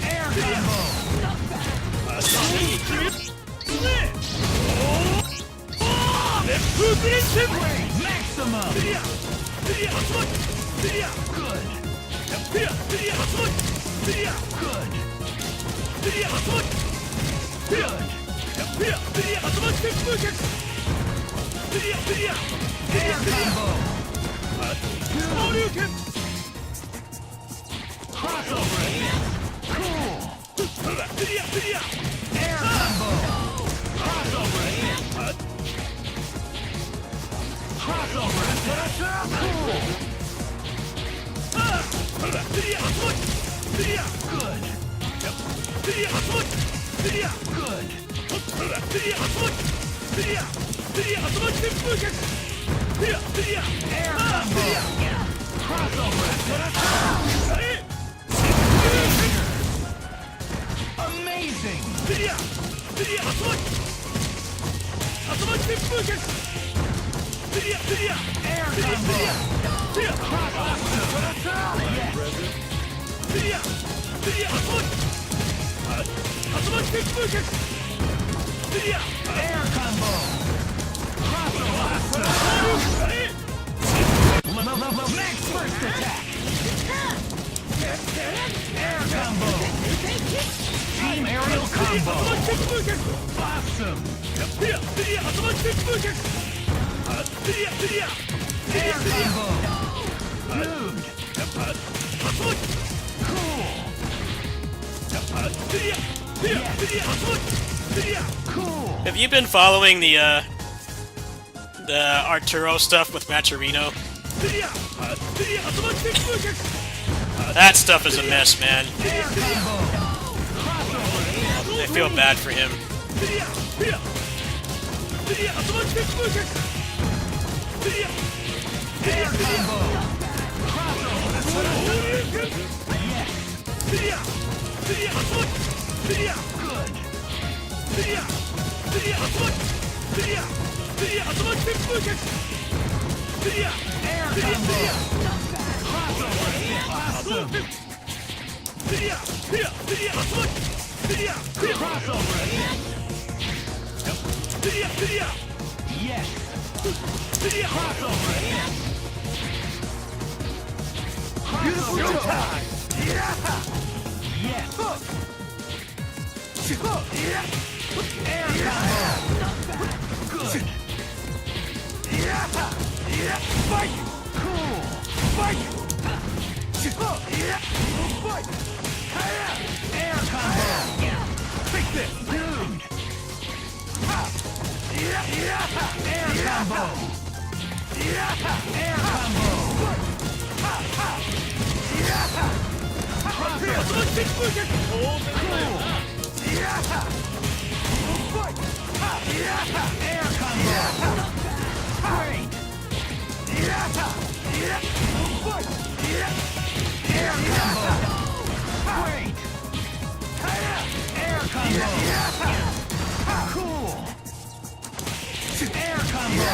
S5: Air combo! Maximum! Good! Good! Air combo! Crossover! Cool! Air combo! Crossover! Crossover! Cool! Good! Air combo! Crossover! Amazing! Air combo! Air combo! Next first attack! Air combo! Team aerial combo! Awesome! Air combo! Good! Cool! Yes! Cool!
S1: Have you been following the Arturo stuff with Maturino? That stuff is a mess, man. I feel bad for him.
S5: Yes. Air combo. Good. Fight! Cool! Fight! Fight! Air combo! Fix it! Dude! Air combo! Air combo! Air combo! Great! Air combo! Great! Air combo! Cool! Air combo!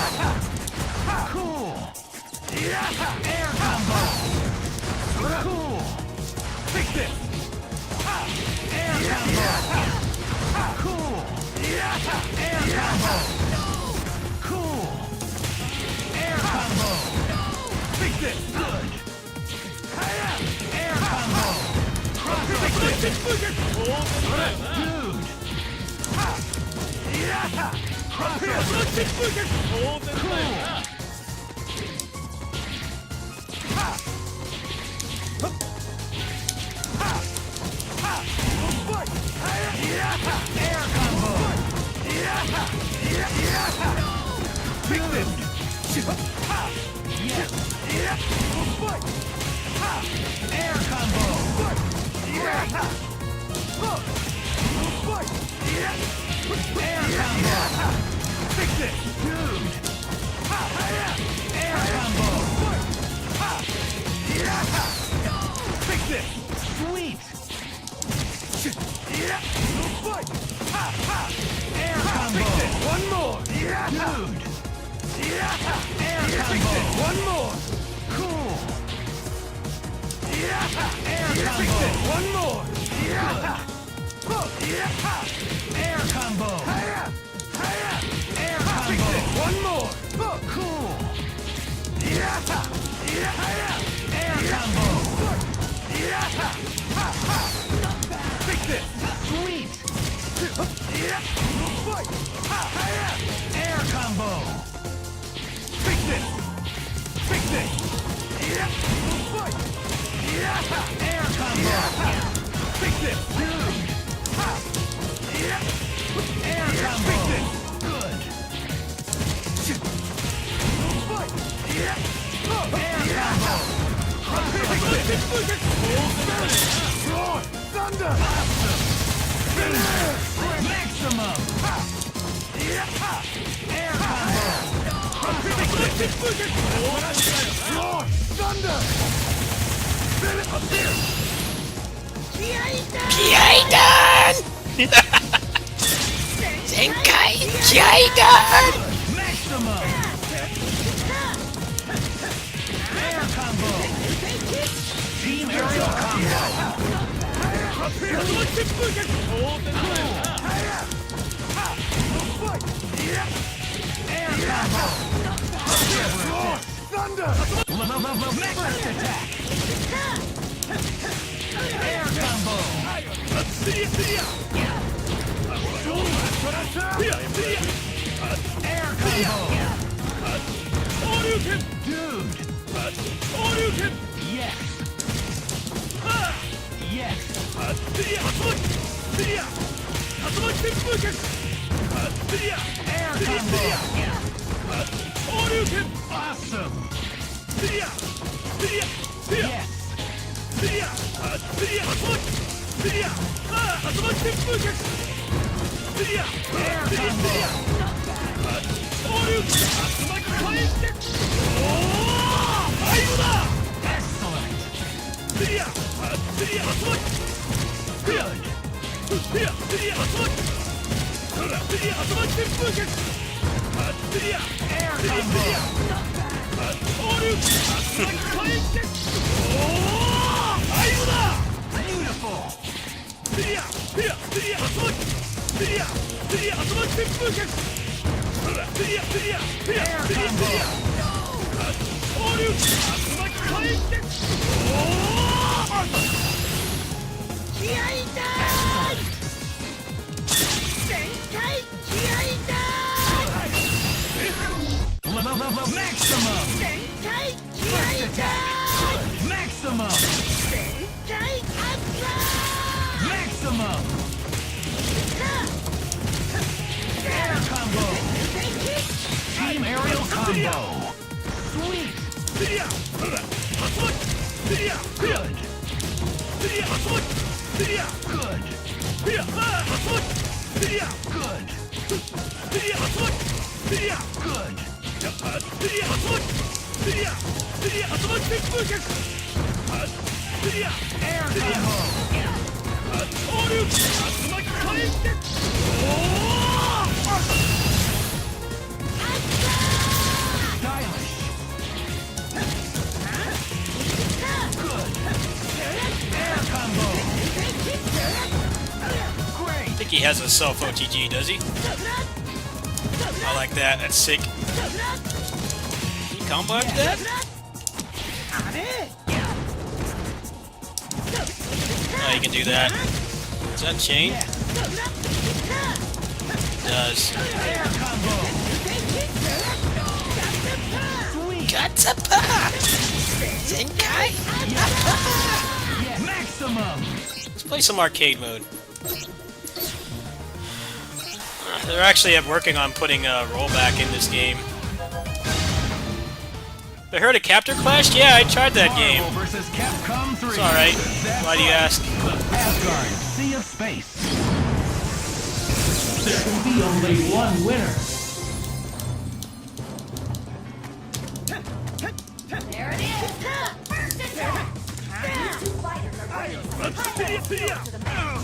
S5: Cool! Air combo! Cool! Fix it! Air combo! Cool! Air combo! Cool! Air combo! Fix it! Good! Air combo! Fix it! Dude! Cool! Air combo! Fix it! Yes! Air combo! Great! Air combo! Fix it! Dude! Air combo! Fix it! Sweet! Air combo! One more! Dude! Air combo! One more! Cool! Air combo! One more! Good! Air combo! Air combo! One more! Cool! Air combo! Fix it! Sweet! Air combo! Fix it! Fix it! Air combo! Fix it! Dude! Air combo! Fix it! Good! Air combo! Fix it! Roar! Thunder! Maximum! Air combo! Fix it! Roar! Thunder!
S1: 気合いだー全開気合いだー
S5: Maximum! Air combo! Team aerial combo! Air combo! Thunder! Next attack! Air combo! Air combo! Dude! Yes! Yes! Air combo! Awesome! Yes! Air combo! Excellent! Good! Air combo! Beautiful! Air combo! Maximum! First attack! Maximum! Maximum! Air combo! Team aerial combo! Sweet! Good! Good! Good! Air combo! Stylish! Good! Air combo! Great!
S1: I think he has a self OTG, does he? I like that. That's sick. Can you combo after that? Oh, you can do that. Does that chain? It does.
S5: Air combo!
S1: Gatsapa! Zenkai!
S5: Yeah, maximum!
S1: Let's play some arcade mode. They're actually working on putting a rollback in this game. I heard of Captor Clash? Yeah, I tried that game.
S5: Marvel versus Capcom 3.
S1: It's alright. Why do you ask?
S5: Asgard, Sea of Space. There can be only one winner.
S11: There it is. First attack. These two fighters are bringing some high-level skills to the match.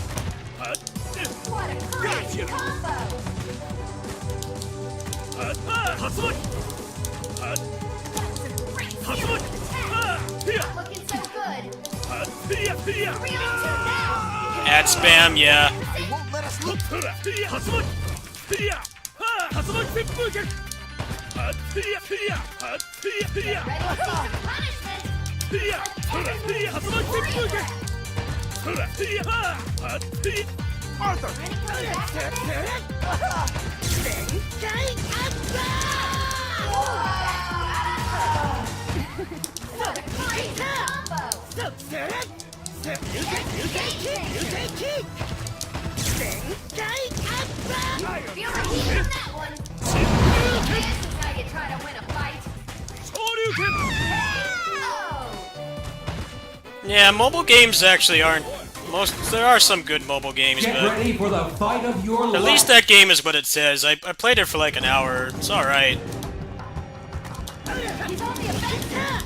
S11: What a crazy combo! That's some great series of attacks. Not looking so good. 3 on 2 now.
S1: Ad spam, yeah.
S11: Ready to see some punishment.
S6: Arthur!
S11: Ready for what a crazy combo! Feel the heat on that one. This is how you try to win a fight.
S1: Yeah, mobile games actually aren't... There are some good mobile games,
S3: Get
S1: but...
S3: ready for the fight of your life.
S1: At least that game is what it says. I played it for like an hour. It's alright.
S11: He's on the offensive.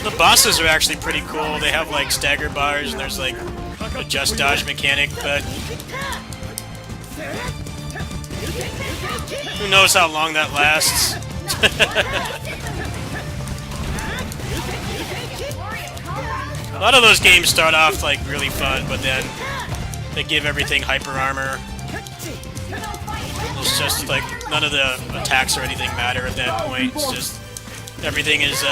S1: The bosses are actually pretty cool. They have like stagger bars and there's like a just dodge mechanic, but who knows how long that lasts. A lot of those games start off like really fun, but then they give everything hyper armor. It's just like none of the attacks or anything matter at that point. It's just everything is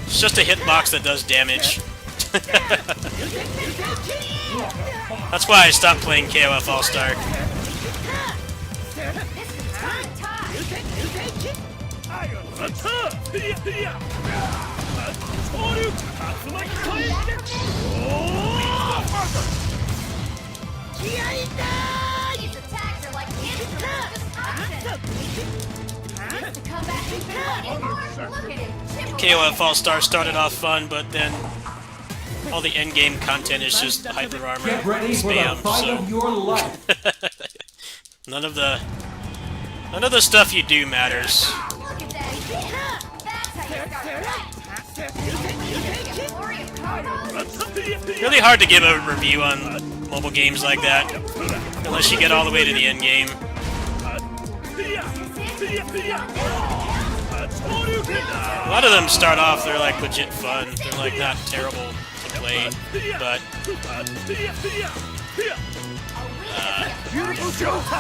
S1: it's just a hitbox that does damage. That's why I stopped playing KOF All-Star.
S11: These attacks are like instant destruction.
S1: KOF All-Star started off fun, but then all the endgame content is just hyper armor
S3: Get ready for the
S1: spam.
S3: fight of your life.
S1: None of the stuff you do matters.
S11: Look at that. That's how you start a fight. Glory of combos.
S1: Really hard to give a review on mobile games like that, unless you get all the way to the end game. A lot of them start off, they're like legit fun. They're like not terrible to play, but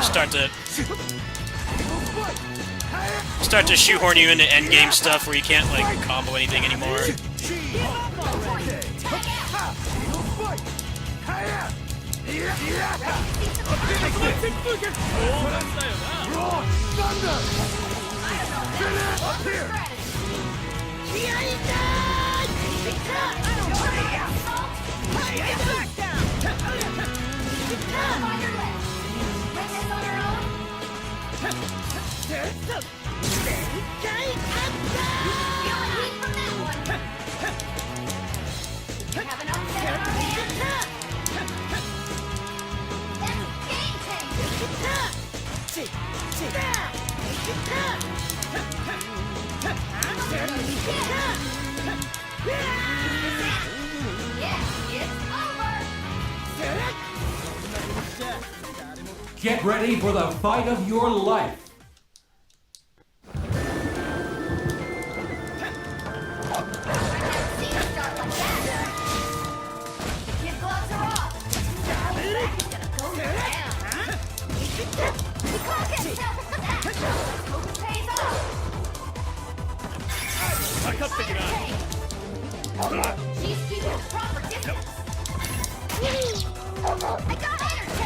S1: start to start to shoehorn you into endgame stuff where you can't, like, combo anything anymore.
S5: Get ready for the fight of your life.
S11: She's keeping the proper distance. I got entertained.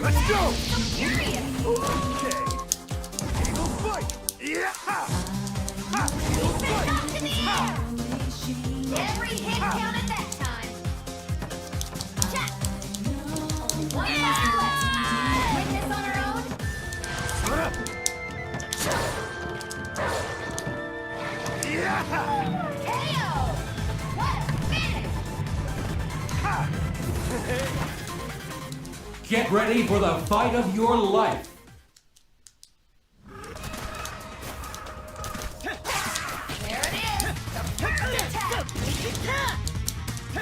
S5: Let's go!
S11: Every hit counted that time. Check. Only one fighter left. Win this on her own. KO. What a finish.
S5: Get ready for the fight of your life.
S11: There it is. The first attack.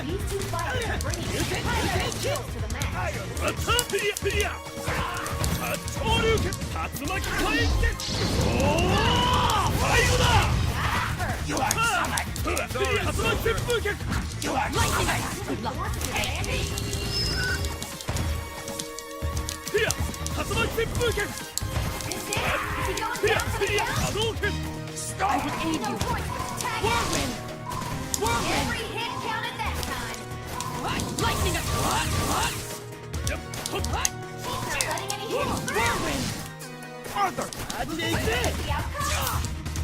S11: These two fighters are bringing high-level skills to the match.
S5: You are
S11: I can aid you. Whirlwind! Every hit counted that time.
S5: lightning.
S11: She's not letting any hits through.
S5: Arthur!
S11: The outcome.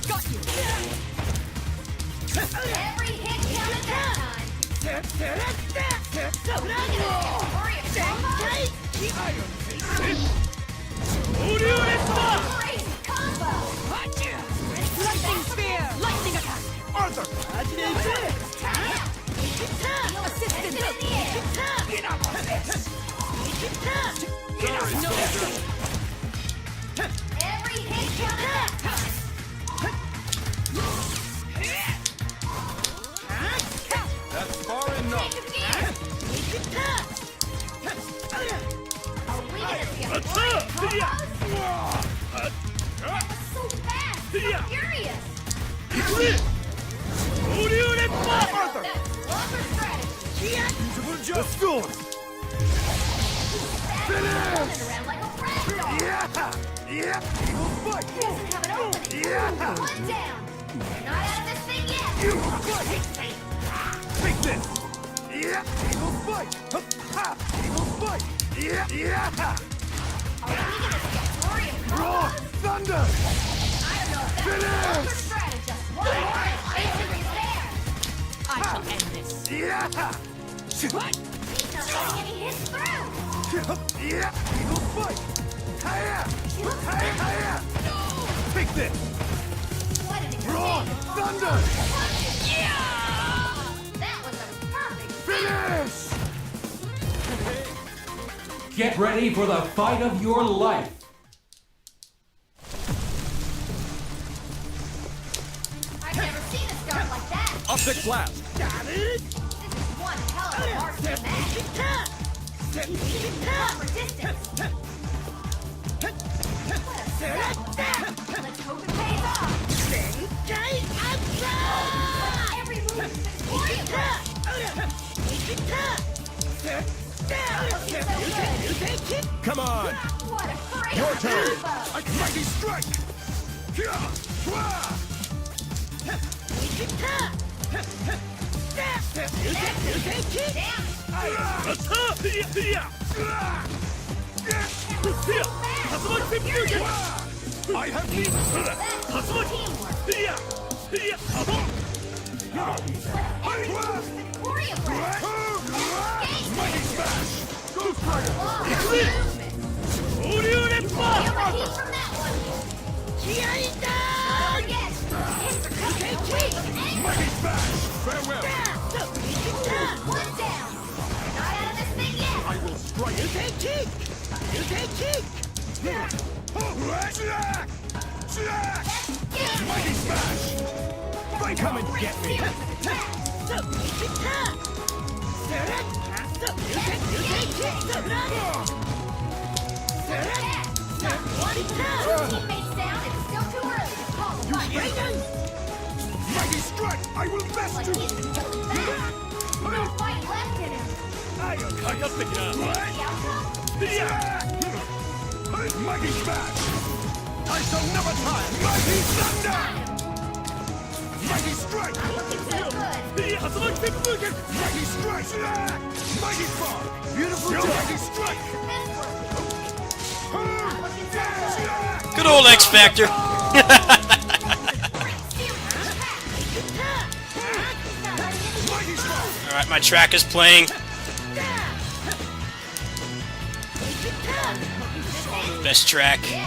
S5: Got you!
S11: Every hit counted that time. Crazy combo.
S5: Lightning spear! Lightning attack! Arthur!
S11: Assisted in the air.
S5: Get up on this!
S11: Every hit counted that time.
S6: That's far enough.
S11: Take a gear. Are we gonna see a flying combos? That was so fast. So furious.
S5: Arthur!
S11: That's clever strategy.
S6: Let's go.
S11: Running around like a ragdoll. Doesn't have an opening. One down. You're not out of this thing yet.
S6: Take this. Eagle fight.
S11: Are we gonna see a flurry of
S6: Raw
S11: combos?
S6: thunder.
S11: I don't know if that's a clever strategist. One more and basically there.
S5: I shall end this.
S11: He's not letting any hits through.
S6: Eagle fight. Take this.
S11: What an
S6: Raw
S11: exchange of
S6: thunder.
S11: That was a perfect
S6: Finish.
S5: Get ready for the fight of your life. Perfect blast.
S11: This is one hell of a mark for for distance. Let's hope it pays off. Every move has been choreographed.
S5: Come on.
S11: What a great
S5: Your turn.
S11: combo.
S5: A mighty strike. I have these. Mighty smash. Ghost Rider. Mighty smash. Farewell. I will strike. Mighty smash. Come and get me. Mighty strike. I will best you. Mighty smash. I shall never tire. Mighty thunder. Mighty strike. Mighty strike. Mighty spark. Beautiful. Mighty strike.
S1: Good old X Factor. Alright, my track is playing. Best track.
S6: You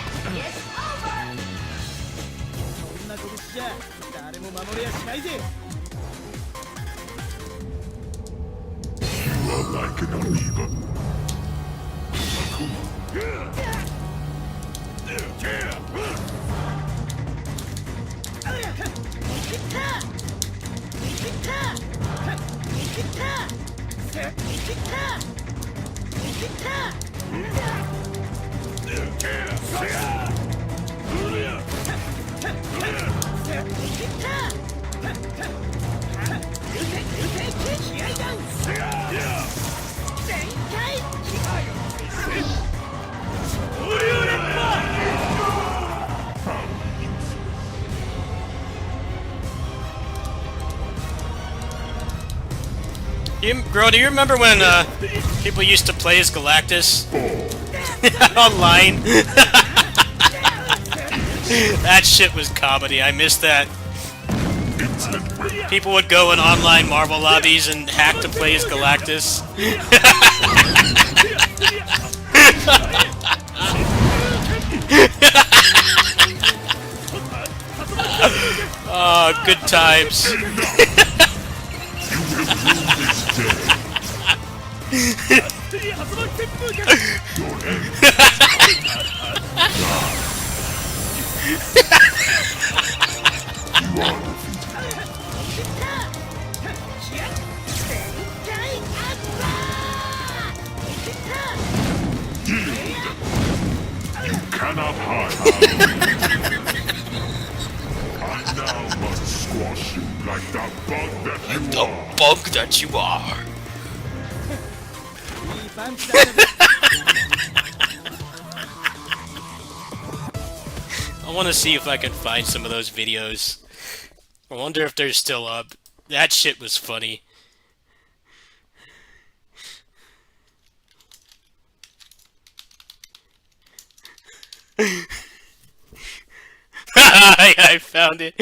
S6: are like an amoeba.
S1: Bro, do you remember when people used to play as Galactus online? That shit was comedy. I missed that. People would go in online Marvel lobbies and hack to play as Galactus. Oh, good times.
S6: Cannot hide. I now must squash you like the bug that you are.
S1: The bug that you are. I want to see if I can find some of those videos. I wonder if they're still up. That shit was funny. I found it.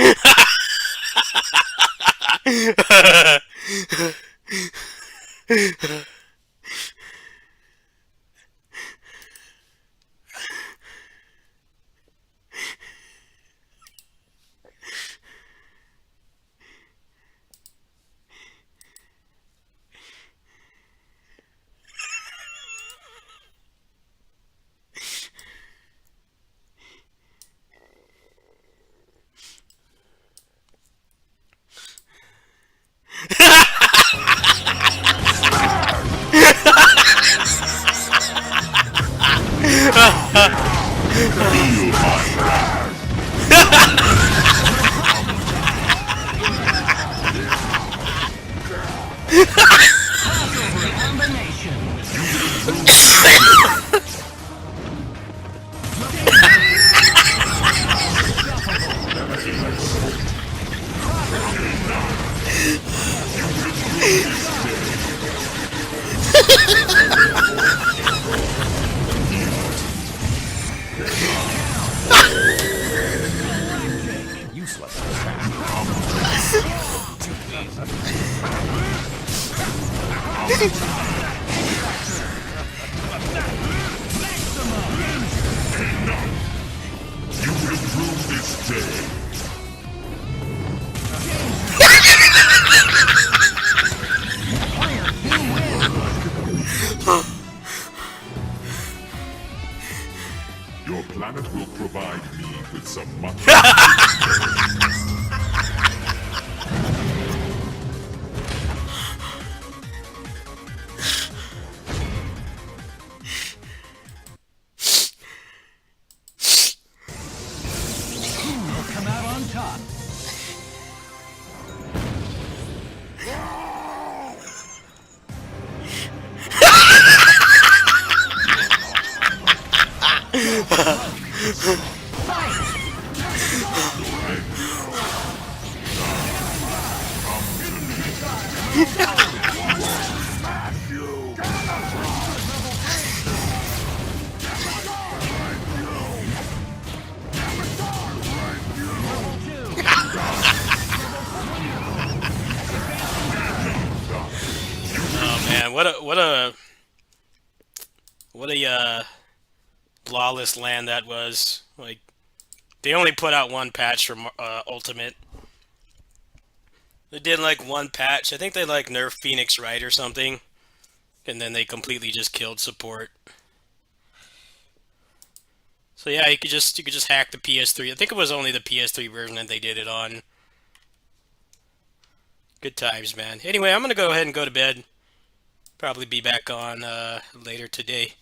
S9: Your planet will provide me with some much.
S5: Come out on top.
S1: Oh man, what a lawless land that was. Like, they only put out one patch for Ultimate. They did like one patch. I think they like nerfed Phoenix Wright or something, and then they completely just killed support. So yeah, you could just hack the PS3. I think it was only the PS3 version that they did it on. Good times, man. Anyway, I'm gonna go ahead and go to bed. Probably be back on later today.